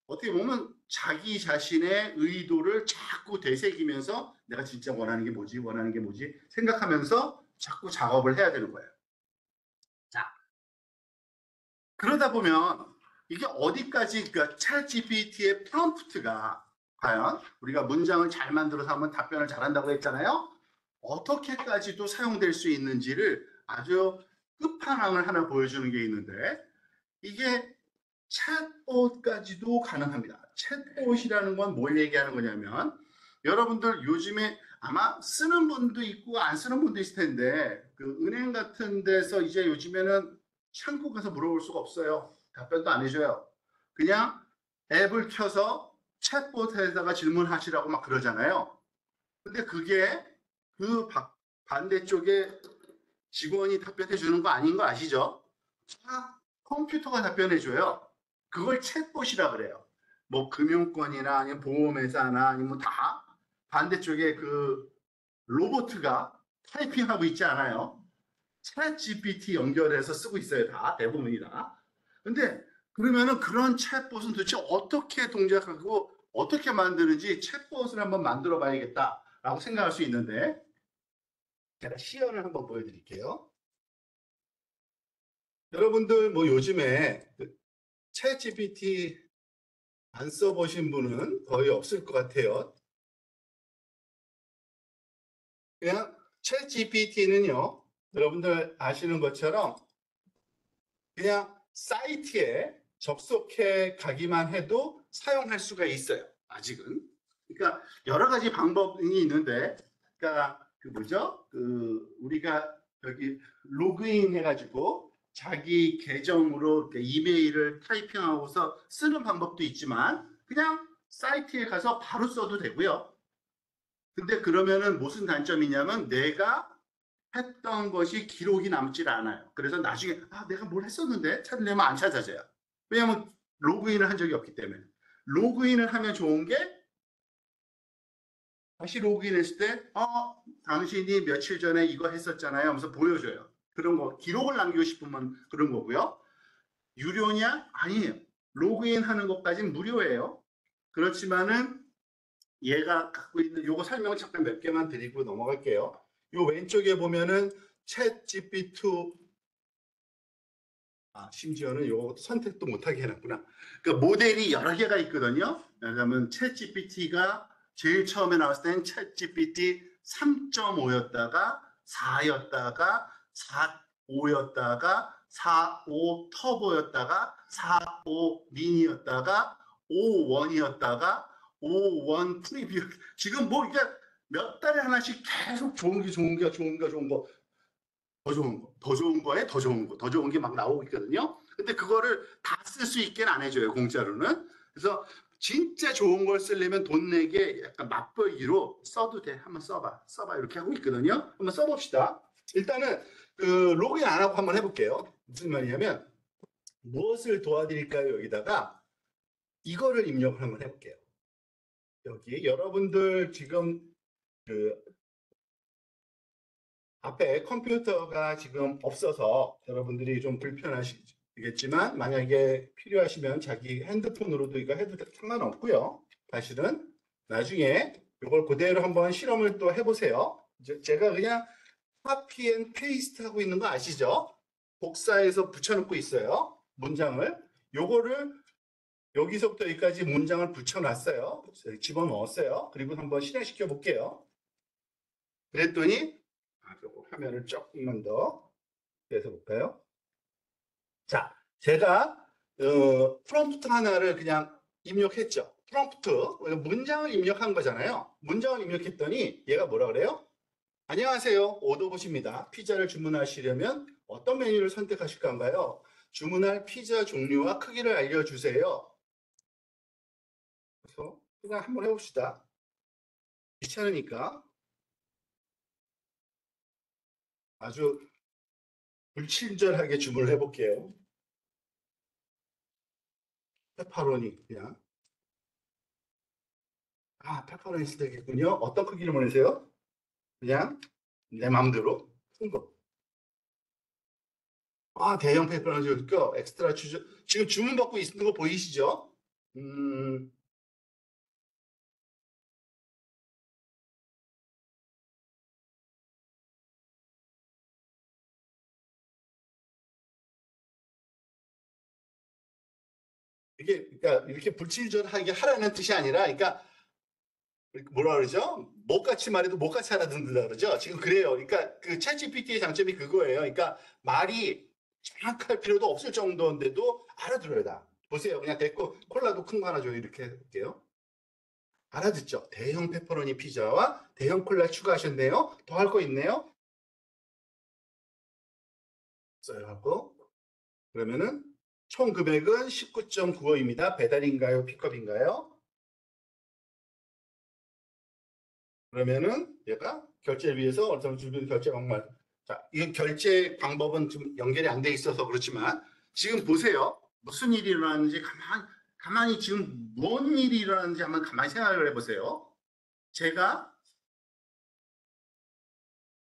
어떻게 보면 자기 자신의 의도를 자꾸 되새기면서 내가 진짜 원하는 게 뭐지? 원하는 게 뭐지? 생각하면서 자꾸 작업을 해야 되는 거예요. 자, 그러다 보면 이게 어디까지 그러니까 챗GPT의 프롬프트가 과연 우리가 문장을 잘 만들어서 하면 답변을 잘한다고 했잖아요. 어떻게까지도 사용될 수 있는지를 아주 끝판왕을 하나 보여주는 게 있는데 이게 챗봇까지도 가능합니다. 챗봇이라는 건 뭘 얘기하는 거냐면 여러분들 요즘에 아마 쓰는 분도 있고 안 쓰는 분도 있을 텐데 그 은행 같은 데서 이제 요즘에는 창구 가서 물어볼 수가 없어요. 답변도 안 해줘요. 그냥 앱을 켜서 챗봇에다가 질문하시라고 막 그러잖아요. 근데 그게 그 반대쪽에 직원이 답변해 주는 거 아닌 거 아시죠? 다 컴퓨터가 답변해 줘요. 그걸 챗봇이라 그래요. 뭐 금융권이나 아니면 보험회사나 아니면 다 반대쪽에 그 로봇가 타이핑하고 있지 않아요. 챗 GPT 연결해서 쓰고 있어요. 다 대부분이 다. 근데 그러면은 그런 챗봇은 도대체 어떻게 동작하고 어떻게 만드는지 챗봇을 한번 만들어 봐야겠다라고 생각할 수 있는데 제가 시연을 한번 보여드릴게요. 여러분들 뭐 요즘에 챗 GPT 안 써보신 분은 거의 없을 것 같아요. 그냥 챗 GPT는요, 여러분들 아시는 것처럼 그냥 사이트에 접속해 가기만 해도 사용할 수가 있어요. 아직은. 그러니까 여러 가지 방법이 있는데, 그러니까 그 뭐죠? 그 우리가 여기 로그인 해가지고 자기 계정으로 이렇게 이메일을 타이핑하고서 쓰는 방법도 있지만 그냥 사이트에 가서 바로 써도 되고요. 근데 그러면은 무슨 단점이냐면 내가 했던 것이 기록이 남질 않아요. 그래서 나중에 내가 뭘 했었는데 찾으려면 안 찾아져요. 왜냐하면 로그인을 한 적이 없기 때문에. 로그인을 하면 좋은 게 다시 로그인했을 때 당신이 며칠 전에 이거 했었잖아요 하면서 보여줘요. 그런 거 기록을 남기고 싶으면 그런 거고요. 유료냐? 아니에요. 로그인 하는 것까지는 무료예요. 그렇지만은 얘가 갖고 있는 요거 설명을 잠깐 몇 개만 드리고 넘어갈게요. 요 왼쪽에 보면은 챗 GPT2 심지어는 요 선택도 못하게 해놨구나. 그러니까 모델이 여러 개가 있거든요. 왜냐하면 챗 GPT가 제일 처음에 나왔을 때는 챗 GPT 3.5였다가 4였다가 4.5였다가 45 터보였다가 45 미니였다가 51이었다가 51 프리뷰. 지금 뭐 이게 몇 달에 하나씩 계속 좋은 게 좋은 게 좋은 거 좋은 거 더 좋은 거, 더 좋은 거에 더 좋은 거, 더 좋은 게 막 나오고 있거든요. 근데 그거를 다 쓸 수 있게는 안 해줘요, 공짜로는. 그래서 진짜 좋은 걸 쓰려면 돈 내게 약간 맛보기로 써도 돼. 한번 써봐. 써봐. 이렇게 하고 있거든요. 한번 써봅시다. 일단은 그 로그인 안 하고 한번 해볼게요. 무슨 말이냐면 무엇을 도와드릴까요? 여기다가 이거를 입력을 한번 해볼게요. 여기 여러분들 지금 그 앞에 컴퓨터가 지금 없어서 여러분들이 좀 불편하시겠지만 만약에 필요하시면 자기 핸드폰으로도 이거 해도 상관없고요. 사실은 나중에 이걸 그대로 한번 실험을 또 해보세요. 이제 제가 그냥 카피 앤 페이스트 하고 있는 거 아시죠? 복사해서 붙여놓고 있어요. 문장을. 요거를 여기서부터 여기까지 문장을 붙여놨어요. 집어넣었어요. 그리고 한번 실행시켜 볼게요. 그랬더니 요거 화면을 조금만 더 해서 볼까요? 자, 제가 프롬프트 하나를 그냥 입력했죠. 프롬프트 문장을 입력한 거잖아요. 문장을 입력했더니 얘가 뭐라 그래요? 안녕하세요. 오더봇입니다. 피자를 주문하시려면 어떤 메뉴를 선택하실 건가요? 주문할 피자 종류와 크기를 알려주세요. 그래서 그냥 한번 해봅시다. 귀찮으니까 아주 불친절하게 주문을 해볼게요. 페퍼로니 그냥. 페퍼로니 스테이크군요. 어떤 크기를 원하세요? 그냥 내 마음대로 큰 거. 대형 페퍼로니 줄게요. 엑스트라 추즈. 지금 주문 받고 있는 거 보이시죠? 음, 이게 그러니까 이렇게 불친절하게 하라는 뜻이 아니라, 그러니까 뭐라 그러죠? 못같이 말해도 못같이 알아듣는다 그러죠. 지금 그래요. 그러니까 그 챗GPT의 장점이 그거예요. 그러니까 말이 정확할 필요도 없을 정도인데도 알아들어요 다. 보세요. 그냥 됐고 콜라도 큰 거 하나 줘요. 이렇게 할게요. 알아듣죠? 대형 페퍼로니 피자와 대형 콜라 추가하셨네요. 더 할 거 있네요. 써요 하고 그러면은 총 금액은 19.95입니다. 배달인가요? 픽업인가요? 그러면은 얘가 결제를 위해서 어떤 주변 결제 방법. 자, 이 결제 방법은 좀 연결이 안 돼 있어서 그렇지만 지금 보세요. 무슨 일이 일어나는지 가만히 지금 뭔 일이 일어나는지 한번 가만히 생각을 해보세요. 제가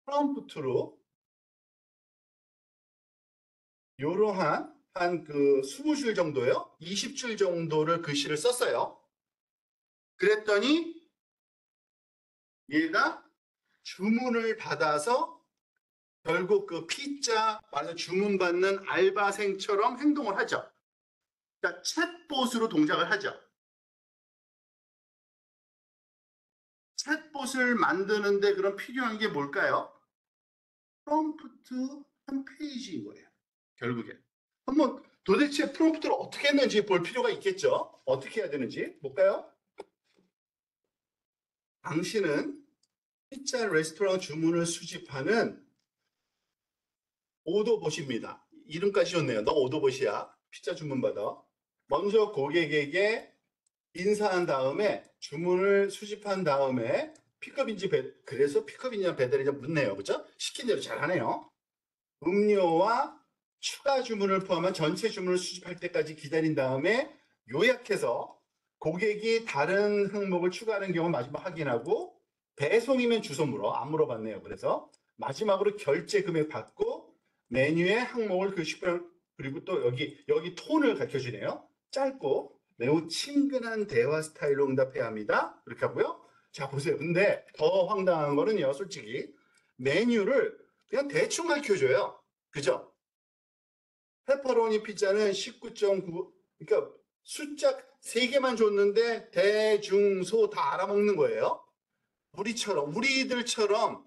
프롬프트로 이러한 한 그 20줄 정도요. 20줄 정도를 글씨를 썼어요. 그랬더니 얘가 주문을 받아서 결국 그 피자 주문받는 알바생처럼 행동을 하죠. 그러니까 챗봇으로 동작을 하죠. 챗봇을 만드는데 그럼 필요한 게 뭘까요? 프롬프트 한 페이지인 거예요. 결국에. 한번 도대체 프롬프트를 어떻게 했는지 볼 필요가 있겠죠. 어떻게 해야 되는지 볼까요? 당신은 피자 레스토랑 주문을 수집하는 오더봇입니다. 이름까지 좋네요. 너 오더봇이야. 피자 주문 받아. 먼저 고객에게 인사한 다음에 주문을 수집한 다음에 픽업인지 그래서 픽업이냐 배달이냐 묻네요. 그죠? 시킨 대로 잘하네요. 음료와 추가 주문을 포함한 전체 주문을 수집할 때까지 기다린 다음에 요약해서 고객이 다른 항목을 추가하는 경우 마지막 확인하고 배송이면 주소 물어. 안 물어봤네요. 그래서 마지막으로 결제 금액 받고 메뉴의 항목을 그리고 또 여기 톤을 가르쳐 주네요. 짧고 매우 친근한 대화 스타일로 응답해야 합니다. 이렇게 하고요. 자, 보세요. 근데 더 황당한 거는요, 솔직히. 메뉴를 그냥 대충 가르쳐줘요. 그죠? 페퍼로니 피자는 19.9, 그러니까 숫자 3개만 줬는데 대중소 다 알아먹는 거예요. 우리들처럼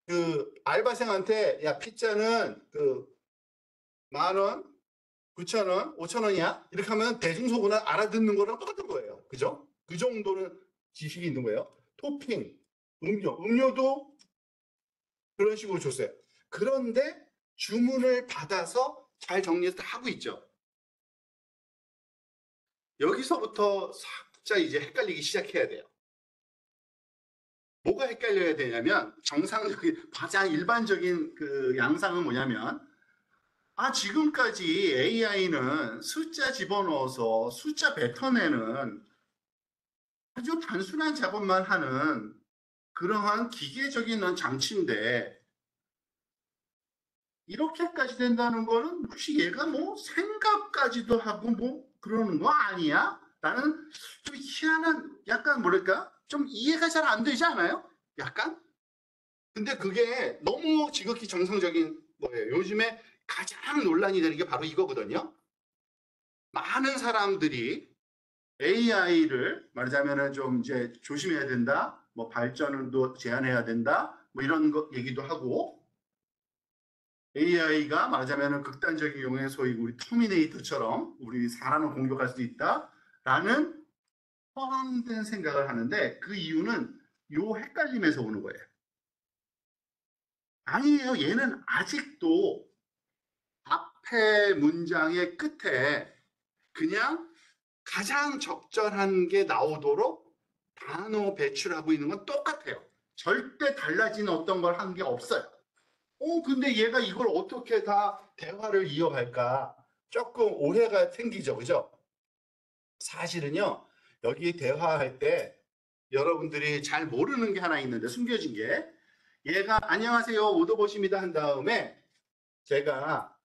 그 알바생한테 야, 피자는 그 10,000원, 9,000원, 5,000원이야? 이렇게 하면 대중소구는 알아듣는 거랑 똑같은 거예요. 그죠? 그 정도는 지식이 있는 거예요. 토핑, 음료도 그런 식으로 줬어요. 그런데 주문을 받아서 잘 정리해서 다 하고 있죠. 여기서부터 살짝 이제 헷갈리기 시작해야 돼요. 뭐가 헷갈려야 되냐면 정상적인 가장 일반적인 그 양상은 뭐냐면 지금까지 AI는 숫자 집어넣어서 숫자 뱉어내는 아주 단순한 작업만 하는 그러한 기계적인 장치인데 이렇게까지 된다는 거는 혹시 얘가 뭐 생각까지도 하고 뭐 그러는 거 아니야? 라는 좀 희한한 약간 뭐랄까 좀 이해가 잘 안 되지 않아요? 약간? 근데 그게 너무 지극히 정상적인 거예요. 요즘에 가장 논란이 되는 게 바로 이거거든요. 많은 사람들이 AI를 말하자면은 좀 이제 조심해야 된다. 뭐 발전을 또 제한해야 된다. 뭐 이런 거 얘기도 하고 AI가 말하자면은 극단적인 경우에 소위 우리 터미네이터처럼 우리 사람을 공격할 수도 있다라는 허황된 생각을 하는데 그 이유는 요 헷갈림에서 오는 거예요. 아니에요. 얘는 아직도 앞에 문장의 끝에 그냥 가장 적절한 게 나오도록 단어 배출하고 있는 건 똑같아요. 절대 달라진 어떤 걸 한 게 없어요. 근데 얘가 이걸 어떻게 다 대화를 이어갈까? 조금 오해가 생기죠, 그죠? 사실은요, 여기 대화할 때 여러분들이 잘 모르는 게 하나 있는데 숨겨진 게 얘가 안녕하세요, 오도보십니다 한 다음에 제가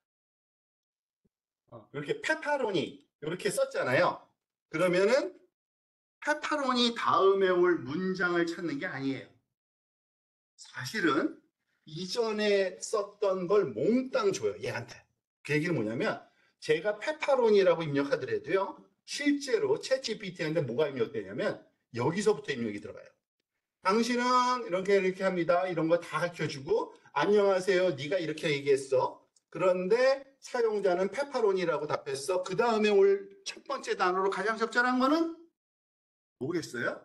이렇게 페파로니 이렇게 썼잖아요. 그러면은 페파로니 다음에 올 문장을 찾는 게 아니에요. 사실은 이전에 썼던 걸 몽땅 줘요, 얘한테. 그 얘기는 뭐냐면 제가 페파로니라고 입력하더라도요. 실제로 챗GPT한테 뭐가 입력되냐면 여기서부터 입력이 들어가요. 당신은 이렇게 합니다. 이런 거 다 가르쳐주고 안녕하세요. 네가 이렇게 얘기했어. 그런데 사용자는 페파로니라고 답했어. 그 다음에 올 첫 번째 단어로 가장 적절한 거는 뭐겠어요?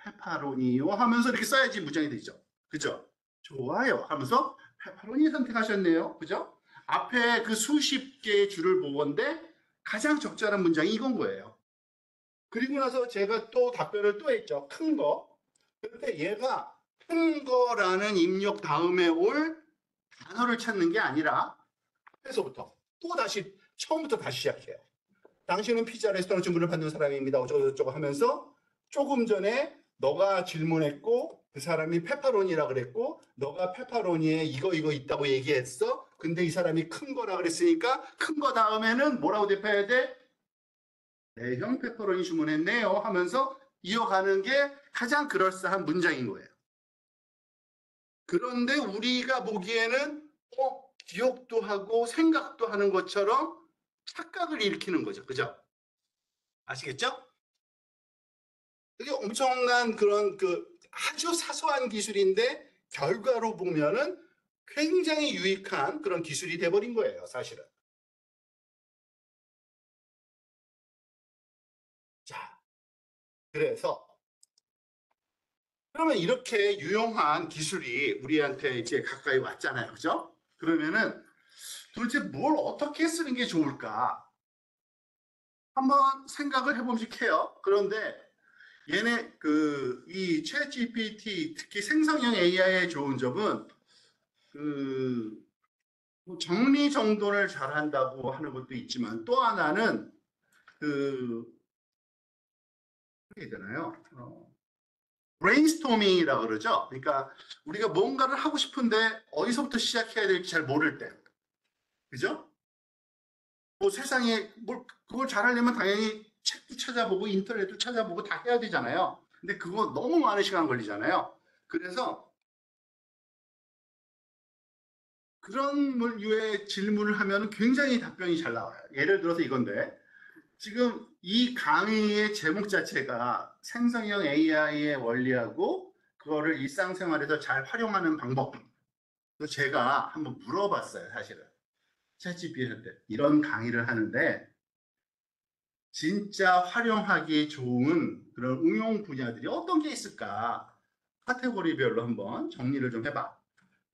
페파로니요 하면서 이렇게 써야지 무장이 되죠. 그죠? 좋아요 하면서 페파로니 선택하셨네요. 그죠? 앞에 그 수십 개의 줄을 보건데 가장 적절한 문장이 이건 거예요. 그리고 나서 제가 또 답변을 또 했죠. 큰 거. 그런데 얘가 큰 거라는 입력 다음에 올 단어를 찾는 게 아니라 앞에서부터 또 다시 처음부터 다시 시작해요. 당신은 피자 레스토랑 주문을 받는 사람입니다. 어쩌고저쩌고 하면서 조금 전에 너가 질문했고 그 사람이 페파로니라 그랬고 너가 페파로니에 이거 있다고 얘기했어. 근데 이 사람이 큰 거라 그랬으니까 큰 거 다음에는 뭐라고 대표해야 돼? 네, 형 페퍼로니 주문했네요 하면서 이어가는 게 가장 그럴싸한 문장인 거예요. 그런데 우리가 보기에는 기억도 하고 생각도 하는 것처럼 착각을 일으키는 거죠. 그죠? 아시겠죠? 이게 엄청난 그런 그 아주 사소한 기술인데 결과로 보면은 굉장히 유익한 그런 기술이 돼버린 거예요, 사실은. 자, 그래서 그러면 이렇게 유용한 기술이 우리한테 이제 가까이 왔잖아요. 그죠? 그러면은 도대체 뭘 어떻게 쓰는 게 좋을까? 한번 생각을 해봄직해요. 그런데 얘네 이 챗GPT 특히 생성형 AI의 좋은 점은 그 정리정돈을 잘한다고 하는 것도 있지만 또 하나는 그 어떻게 되나요? 브레인스토밍이라고 그러죠. 그러니까 우리가 뭔가를 하고 싶은데 어디서부터 시작해야 될지 잘 모를 때, 그죠? 뭐 세상에 뭘 그걸 잘하려면 당연히 책도 찾아보고 인터넷도 찾아보고 다 해야 되잖아요. 근데 그거 너무 많은 시간 걸리잖아요. 그래서 그런 류의 질문을 하면 굉장히 답변이 잘 나와요. 예를 들어서 이건데 지금 이 강의의 제목 자체가 생성형 AI의 원리하고 그거를 일상생활에서 잘 활용하는 방법. 제가 한번 물어봤어요, 사실은. 챗GPT한테 이런 강의를 하는데 진짜 활용하기 좋은 그런 응용 분야들이 어떤 게 있을까? 카테고리별로 한번 정리를 좀 해봐.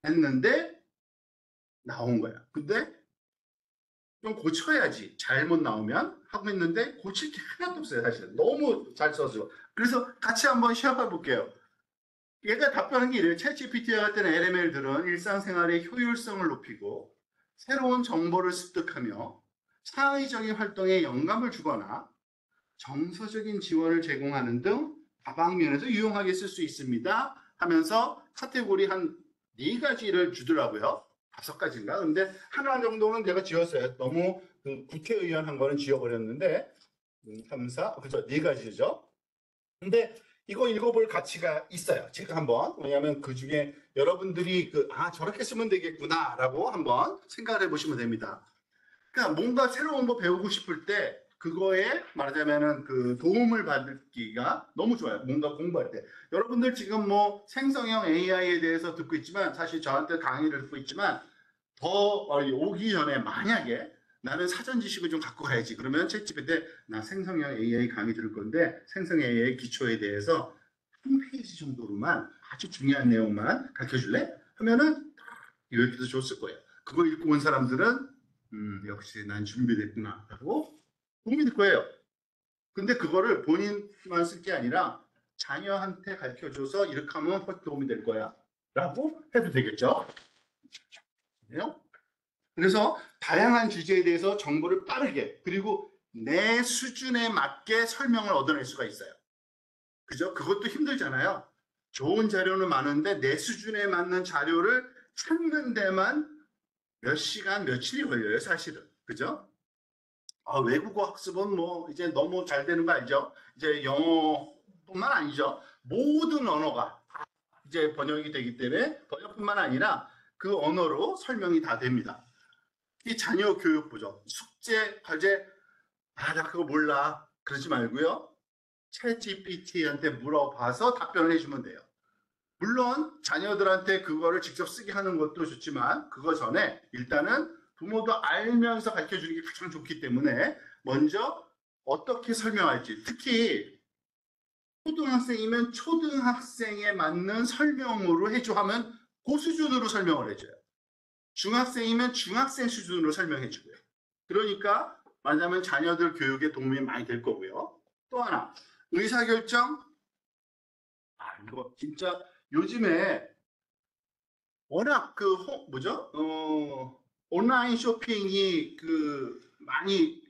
했는데 나온 거야. 근데 좀 고쳐야지. 잘못 나오면 하고 있는데 고칠 게 하나도 없어요, 사실. 너무 잘 써서. 그래서 같이 한번 시험해 볼게요. 얘가 답변한 게 이래요. 챗GPT와 같은 LML들은 일상생활의 효율성을 높이고 새로운 정보를 습득하며 창의적인 활동에 영감을 주거나 정서적인 지원을 제공하는 등 다방면에서 유용하게 쓸 수 있습니다. 하면서 카테고리 한 4가지를 주더라고요. 5가지인가? 근데 하나 정도는 내가 지웠어요. 너무 그 구태의연한 거는 지워버렸는데 3, 4, 그죠? 4가지죠. 근데 이거 읽어볼 가치가 있어요. 제가 한번. 왜냐하면 그 중에 여러분들이 저렇게 쓰면 되겠구나라고 한번 생각을 해보시면 됩니다. 그러니까 뭔가 새로운 거 배우고 싶을 때 그거에 말하자면은 그 도움을 받기가 너무 좋아요. 뭔가 공부할 때. 여러분들 지금 뭐 생성형 AI에 대해서 듣고 있지만 사실 저한테 강의를 듣고 있지만 더 오기 전에 만약에 나는 사전 지식을 좀 갖고 가야지. 그러면 챗GPT 나 생성형 AI 강의 들을 건데 생성 AI 기초에 대해서 한 페이지 정도로만 아주 중요한 내용만 가르쳐 줄래? 하면은 이렇게도 좋을 거예요. 그거 읽고 온 사람들은 역시 난 준비됐구나 라고 도움이 될 거예요. 근데 그거를 본인만 쓸 게 아니라 자녀한테 가르쳐줘서 이렇게 하면 훨씬 도움이 될 거야 라고 해도 되겠죠. 그래서 다양한 주제에 대해서 정보를 빠르게 그리고 내 수준에 맞게 설명을 얻어낼 수가 있어요. 그죠? 그것도 힘들잖아요. 좋은 자료는 많은데 내 수준에 맞는 자료를 찾는 데만 몇 시간, 며칠이 걸려요, 사실은. 그죠? 외국어 학습은 뭐 이제 너무 잘 되는 거 알죠? 이제 영어뿐만 아니죠. 모든 언어가 이제 번역이 되기 때문에 번역뿐만 아니라 그 언어로 설명이 다 됩니다. 이 자녀 교육부죠. 숙제, 과제, 나 그거 몰라. 그러지 말고요. 챗 GPT한테 물어봐서 답변을 해주면 돼요. 물론 자녀들한테 그거를 직접 쓰게 하는 것도 좋지만 그거 전에 일단은 부모도 알면서 가르쳐 주는 게 가장 좋기 때문에 먼저 어떻게 설명할지 특히 초등학생이면 초등학생에 맞는 설명으로 해줘 하면 그 수준으로 설명을 해줘요. 중학생이면 중학생 수준으로 설명해 주고요. 그러니까 말하자면 자녀들 교육에 도움이 많이 될 거고요. 또 하나 의사결정 이거 진짜 요즘에 워낙 뭐죠? 온라인 쇼핑이 많이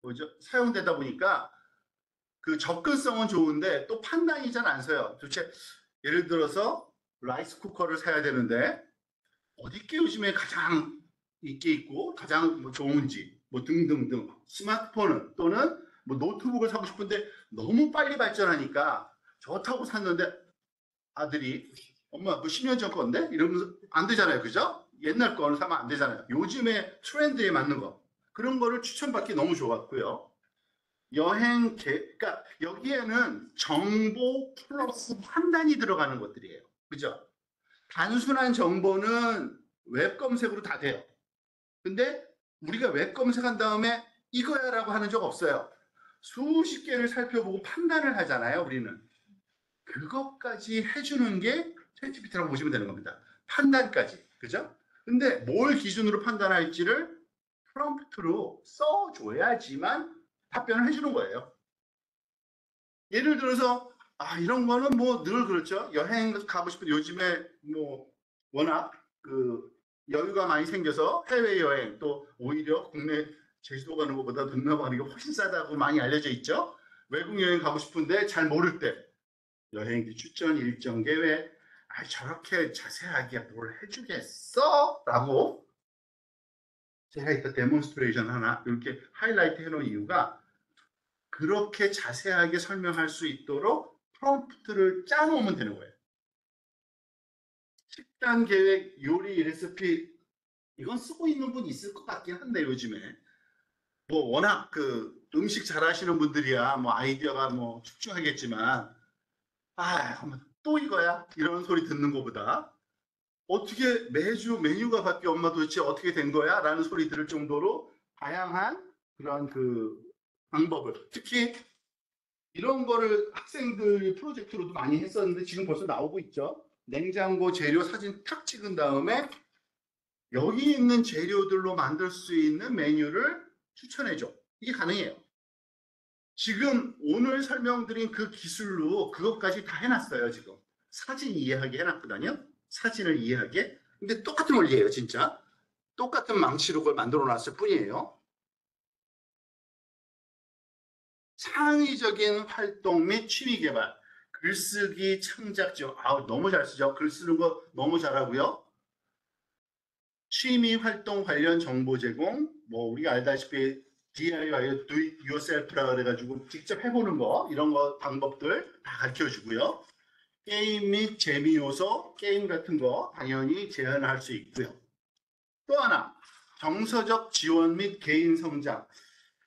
뭐죠? 사용되다 보니까 그 접근성은 좋은데 또 판단이 잘 안 서요. 도대체 예를 들어서 라이스 쿠커를 사야 되는데 어디 게 요즘에 가장 인기 있고 가장 뭐 좋은지 뭐 등등등 스마트폰은 또는 뭐 노트북을 사고 싶은데 너무 빨리 발전하니까 좋다고 샀는데 아들이 엄마 그 10년 전 건데 이러면서 안 되잖아요. 그죠? 옛날 거를 사면 안 되잖아요. 요즘에 트렌드에 맞는 거 그런 거를 추천받기 너무 좋았고요. 그러니까 여기에는 정보 플러스 판단이 들어가는 것들이에요. 그죠? 단순한 정보는 웹 검색으로 다 돼요. 근데 우리가 웹 검색한 다음에 이거야라고 하는 적 없어요. 수십 개를 살펴보고 판단을 하잖아요. 우리는. 그것까지 해주는 게 챗GPT라고 보시면 되는 겁니다. 판단까지. 그죠? 근데 뭘 기준으로 판단할지를 프롬프트로 써줘야지만 답변을 해주는 거예요. 예를 들어서 이런 거는 뭐 늘 그렇죠. 여행 가고 싶은 요즘에 뭐 워낙 여유가 많이 생겨서 해외여행 또 오히려 국내 제주도 가는 것보다 동남아 가는 게 훨씬 싸다고 많이 알려져 있죠. 외국 여행 가고 싶은데 잘 모를 때 여행지 추천 일정 계획 저렇게 자세하게 뭘 해주겠어? 라고 제가 이따 데몬스트레이션 하나 이렇게 하이라이트 해놓은 이유가 그렇게 자세하게 설명할 수 있도록 프롬프트를 짜놓으면 되는 거예요. 식단 계획, 요리, 레시피 이건 쓰고 있는 분 있을 것 같긴 한데 요즘에 뭐 워낙 음식 잘하시는 분들이야 뭐 아이디어가 뭐 축축하겠지만 또 이거야 이런 소리 듣는 것보다 어떻게 매주 메뉴가 바뀌어 엄마 도대체 어떻게 된 거야? 라는 소리 들을 정도로 다양한 그런 그 방법을 특히 이런 거를 학생들 프로젝트로도 많이 했었는데 지금 벌써 나오고 있죠. 냉장고 재료 사진 탁 찍은 다음에 여기 있는 재료들로 만들 수 있는 메뉴를 추천해줘. 이게 가능해요. 지금 오늘 설명드린 그 기술로 그것까지 다 해놨어요. 지금 사진 이해하게 해놨거든요. 사진을 이해하게. 근데 똑같은 원리예요. 진짜 똑같은 망치로 그걸 만들어 놨을 뿐이에요. 창의적인 활동 및 취미 개발, 글쓰기, 창작 지원. 너무 잘 쓰죠. 글 쓰는 거 너무 잘하고요. 취미 활동 관련 정보 제공, 뭐 우리가 알다시피 DIY, Do It Yourself라 그래가지고 직접 해보는 거 이런 거 방법들 다 가르쳐주고요. 게임 및 재미 요소, 게임 같은 거 당연히 제한할 수 있고요. 또 하나, 정서적 지원 및 개인 성장.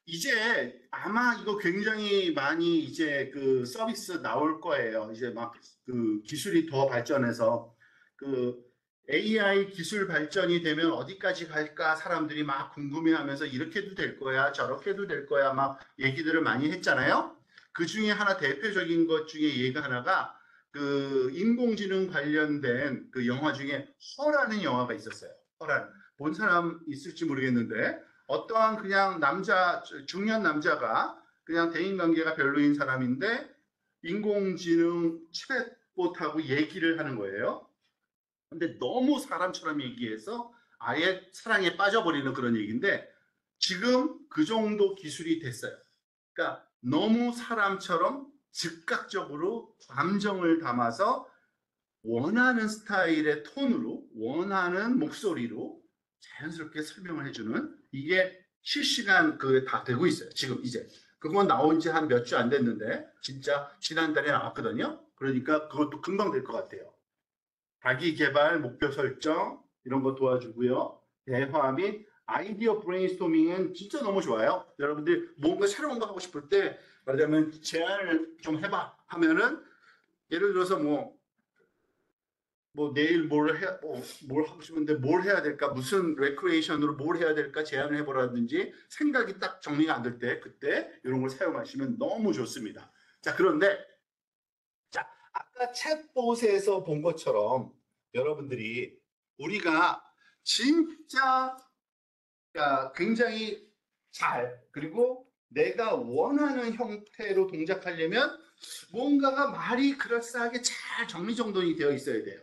이제 아마 이거 굉장히 많이 이제 그 서비스 나올 거예요. 이제 막 그 기술이 더 발전해서 그 AI 기술 발전이 되면 어디까지 갈까 사람들이 막 궁금해하면서 이렇게도 될 거야, 저렇게도 될 거야 막 얘기들을 많이 했잖아요. 그 중에 하나 대표적인 것 중에 얘가 하나가 그 인공지능 관련된 그 영화 중에 허라는 영화가 있었어요. 허란. 본 사람 있을지 모르겠는데 어떠한 그냥 남자, 중년 남자가 그냥 대인관계가 별로인 사람인데 인공지능 챗봇하고 얘기를 하는 거예요. 근데 너무 사람처럼 얘기해서 아예 사랑에 빠져버리는 그런 얘기인데 지금 그 정도 기술이 됐어요. 그러니까 너무 사람처럼 즉각적으로 감정을 담아서 원하는 스타일의 톤으로 원하는 목소리로 자연스럽게 설명을 해주는 이게 실시간 그 다 되고 있어요. 지금 이제 그건 나온 지 한 몇 주 안 됐는데 진짜 지난달에 나왔거든요. 그러니까 그것도 금방 될 것 같아요. 자기 개발, 목표 설정 이런 거 도와주고요. 대화 및 아이디어 브레인스토밍은 진짜 너무 좋아요. 여러분들이 뭔가 새로운 거 하고 싶을 때 말하자면 제안을 좀 해봐 하면은 예를 들어서 뭐 내일 뭘 하고 싶은데 뭘 해야 될까? 무슨 레크레이션으로 뭘 해야 될까? 제안을 해보라든지 생각이 딱 정리가 안 될 때 그때 이런 걸 사용하시면 너무 좋습니다. 자, 그런데 자, 아까 챗봇에서 본 것처럼 여러분들이 우리가 진짜 굉장히 잘 그리고 내가 원하는 형태로 동작하려면 뭔가가 말이 그럴싸하게 잘 정리정돈이 되어 있어야 돼요.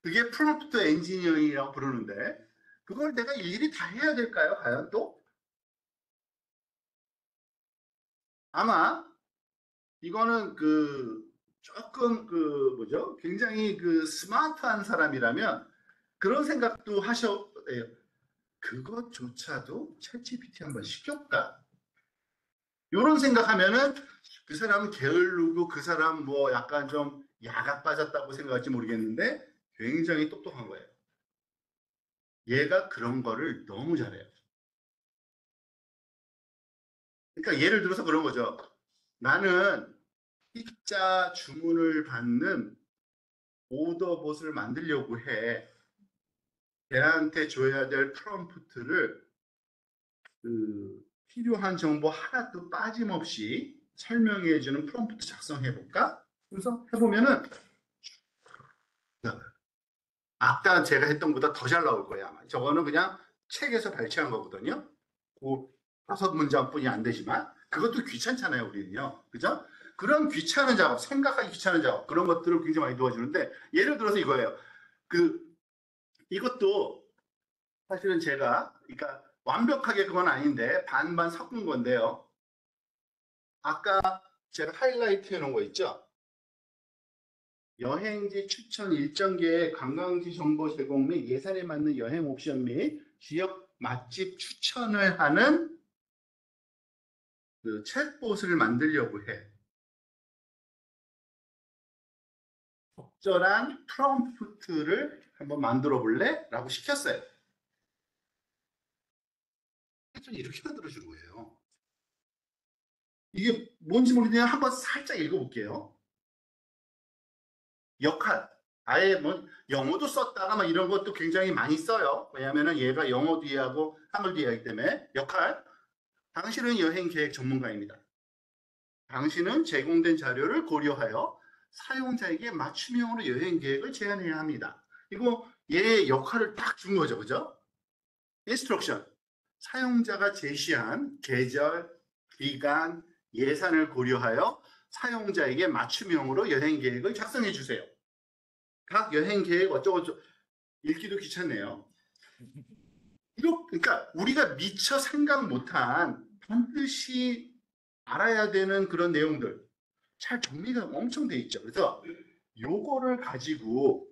그게 프롬프트 엔지니어링이라고 부르는데 그걸 내가 일일이 다 해야 될까요? 과연 또? 아마 이거는 그 조금 그 뭐죠? 굉장히 그 스마트한 사람이라면 그런 생각도 하셔. 그것조차도 챗GPT 한번 시켰다. 이런 생각하면은 그 사람은 게을르고 그 사람 뭐 약간 좀 야가 빠졌다고 생각할지 모르겠는데 굉장히 똑똑한 거예요. 얘가 그런 거를 너무 잘해요. 그러니까 예를 들어서 그런 거죠. 나는 피자 주문을 받는 오더봇을 만들려고 해. 걔한테 줘야 될 프롬프트를 그 필요한 정보 하나도 빠짐없이 설명해주는 프롬프트 작성해볼까? 그래서 해보면은 아까 제가 했던 것보다 더 잘 나올 거야. 아마. 저거는 그냥 책에서 발췌한 거거든요. 그 5문장뿐이 안 되지만 그것도 귀찮잖아요, 우리는요. 그죠? 그런 귀찮은 작업, 생각하기 귀찮은 작업 그런 것들을 굉장히 많이 도와주는데 예를 들어서 이거예요. 그 이것도 사실은 제가 그러니까 완벽하게 그건 아닌데 반반 섞은 건데요. 아까 제가 하이라이트 해놓은 거 있죠? 여행지 추천 일정계의 관광지 정보 제공 및 예산에 맞는 여행 옵션 및 지역 맛집 추천을 하는 그 챗봇을 만들려고 해. 적절한 프롬프트를 한번 만들어 볼래? 라고 시켰어요. 이렇게 만들어주는 거예요. 이게 뭔지 모르겠는데 한번 살짝 읽어볼게요. 역할. 아예 뭐 영어도 썼다가 막 이런 것도 굉장히 많이 써요. 왜냐하면은 얘가 영어도 이해하고 한글도 이해하기 때문에 역할. 당신은 여행 계획 전문가입니다. 당신은 제공된 자료를 고려하여 사용자에게 맞춤형으로 여행 계획을 제안해야 합니다. 이거 얘의 역할을 딱 준 거죠, 그죠? 인스트럭션. 사용자가 제시한 계절, 기간, 예산을 고려하여 사용자에게 맞춤형으로 여행 계획을 작성해 주세요. 각 여행 계획 어쩌고저쩌고 읽기도 귀찮네요. 그러니까 우리가 미처 생각 못한 반드시 알아야 되는 그런 내용들 잘 정리가 엄청 돼 있죠. 그래서 요거를 가지고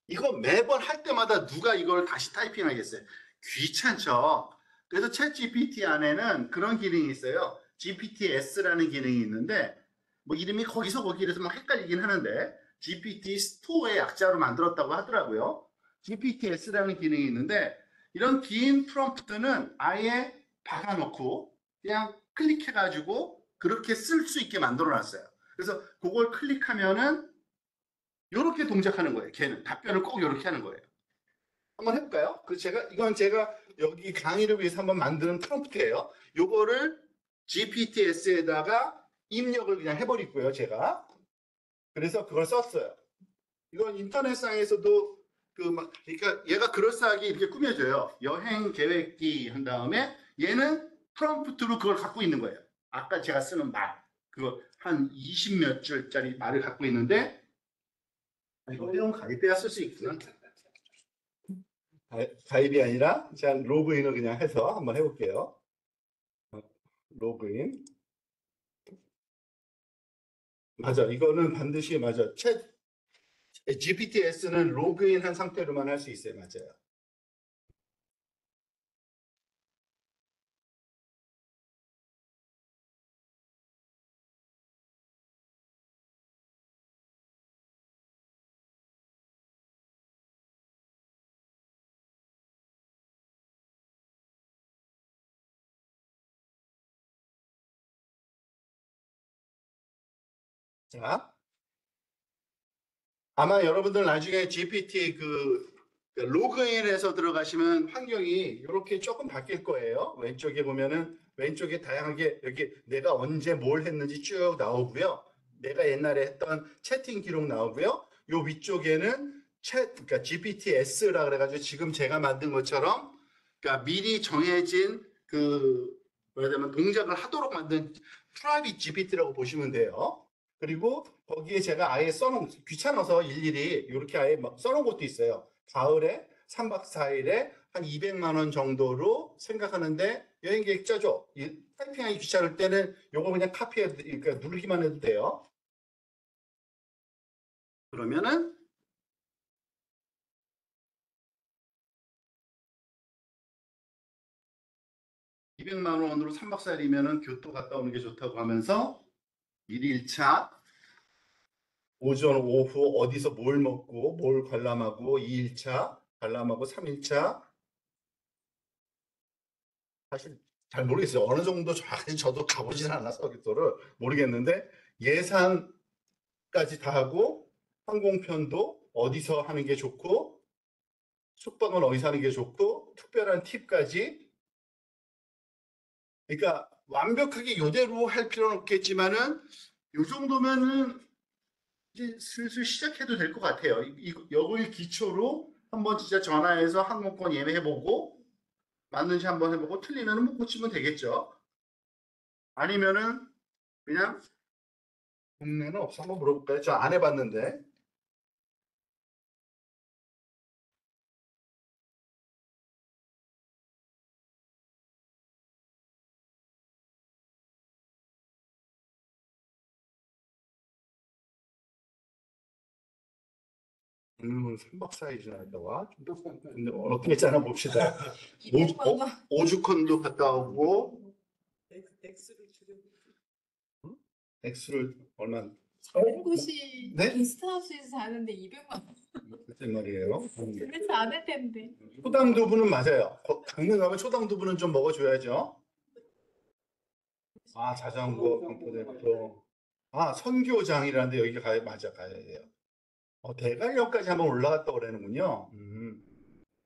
이거 매번 할 때마다 누가 이걸 다시 타이핑하겠어요? 귀찮죠. 그래서 챗 GPT 안에는 그런 기능이 있어요. GPTS라는 기능이 있는데 뭐 이름이 거기서 거기에서 막 헷갈리긴 하는데 GPT 스토어의 약자로 만들었다고 하더라고요. GPTS라는 기능이 있는데 이런 긴 프롬프트는 아예 박아놓고 그냥 클릭해가지고 그렇게 쓸 수 있게 만들어 놨어요. 그래서 그걸 클릭하면은 이렇게 동작하는 거예요. 걔는 답변을 꼭 이렇게 하는 거예요. 한번 해볼까요? 이건 제가 여기 강의를 위해서 한번 만드는 프롬프트예요. 요거를 GPTS에다가 입력을 그냥 해버리고요, 제가. 그래서 그걸 썼어요. 이건 인터넷상에서도 그러니까 얘가 그럴싸하게 이렇게 꾸며줘요. 여행 계획기 한 다음에 얘는 프롬프트로 그걸 갖고 있는 거예요. 아까 제가 쓰는 말, 그거 한 20 몇 줄짜리 말을 갖고 있는데 이거 회원 가입해야 쓸 수 있구나. 가입이 아니라 제가 로그인을 그냥 해서 한번 해볼게요. 로그인. 맞아. 이거는 반드시 맞아. GPTS는 로그인한 상태로만 할 수 있어요. 맞아요. 자, 아마 여러분들 나중에 GPT 로그인해서 들어가시면 환경이 이렇게 조금 바뀔 거예요. 왼쪽에 보면은 왼쪽에 다양하게 여기 내가 언제 뭘 했는지 쭉 나오고요. 내가 옛날에 했던 채팅 기록 나오고요. 요 위쪽에는 그러니까 GPTS라 그래가지고 지금 제가 만든 것처럼 그러니까 미리 정해진 뭐라 해야 되면 동작을 하도록 만든 프라이빗 GPT라고 보시면 돼요. 그리고 거기에 제가 아예 써놓은 귀찮아서 일일이 이렇게 아예 막 써놓은 것도 있어요. 가을에 3박 4일에 한 200만 원 정도로 생각하는데 여행 계획 짜줘. 타이핑하기 귀찮을 때는 요거 그냥 그러니까 누르기만 해도 돼요. 그러면은 200만 원으로 3박 4일이면은 교토 갔다 오는 게 좋다고 하면서 1일차 오전 오후 어디서 뭘 먹고 뭘 관람하고 2일차 관람하고 3일차 사실 잘 모르겠어요. 어느 정도 정확히 저도 가보진 않아서 교토를 모르겠는데 예산까지 다 하고 항공편도 어디서 하는 게 좋고 숙박은 어디서 하는 게 좋고 특별한 팁까지 그러니까 완벽하게 이대로 할 필요는 없겠지만은 이 정도면은 이제 슬슬 시작해도 될 것 같아요. 여기 기초로 한번 진짜 전화해서 항공권 예매해보고 맞는지 한번 해보고 틀리면 뭐 고치면 되겠죠. 아니면은 그냥 국내는 없어 한번 물어볼까요? 저 안 해봤는데. 국내는 3박 4일 지나갔다 와. 근데 어떻게 짜나 봅시다. 200만 원. 오죽헌도 갔다 오고 액수를 줄여. 액수를 얼마 다른 곳이 네? 게스트하우스에서 자는데 200만 원. 그때 말이에요. 그래서 안 할 텐데. 초당 두부는 맞아요. 강릉 가면 초당 두부는 좀 먹어줘야죠. 아 자전거 강포대교. 아 선교장이라는데 여기 가야 돼요. 대관료까지 한번 올라갔다고 그러는군요.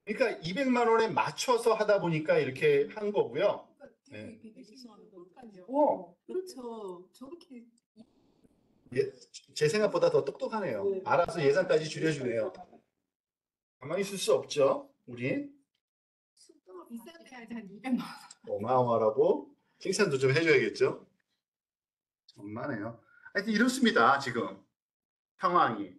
그러니까 200만 원에 맞춰서 하다 보니까 이렇게 한 거고요. 네. 220만 원 넘까요. 어. 그렇죠. 저렇게 제 생각보다 더 똑똑하네요. 네. 알아서 예산까지 줄여주네요. 가만히 있을 수 없죠, 우리. 비싼데 한 200만 원. 어마어마하고 칭찬도 좀 해줘야겠죠. 정말네요. 하여튼 이렇습니다, 지금 상황이.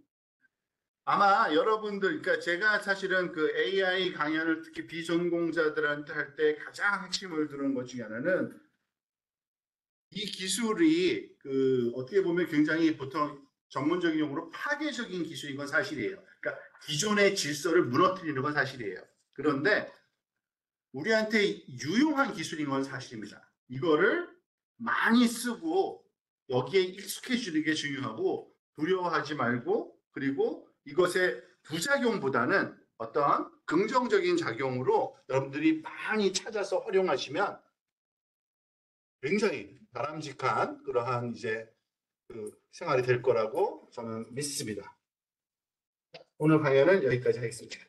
아마 여러분들, 그러니까 제가 사실은 그 AI 강연을 특히 비전공자들한테 할 때 가장 핵심을 두는 것 중에 하나는 이 기술이 그 어떻게 보면 굉장히 보통 전문적인 용어로 파괴적인 기술인 건 사실이에요. 그러니까 기존의 질서를 무너뜨리는 건 사실이에요. 그런데 우리한테 유용한 기술인 건 사실입니다. 이거를 많이 쓰고 여기에 익숙해지는 게 중요하고 두려워하지 말고 그리고 이것의 부작용보다는 어떤 긍정적인 작용으로 여러분들이 많이 찾아서 활용하시면 굉장히 바람직한 그러한 이제 그 생활이 될 거라고 저는 믿습니다. 오늘 강연은 여기까지 하겠습니다.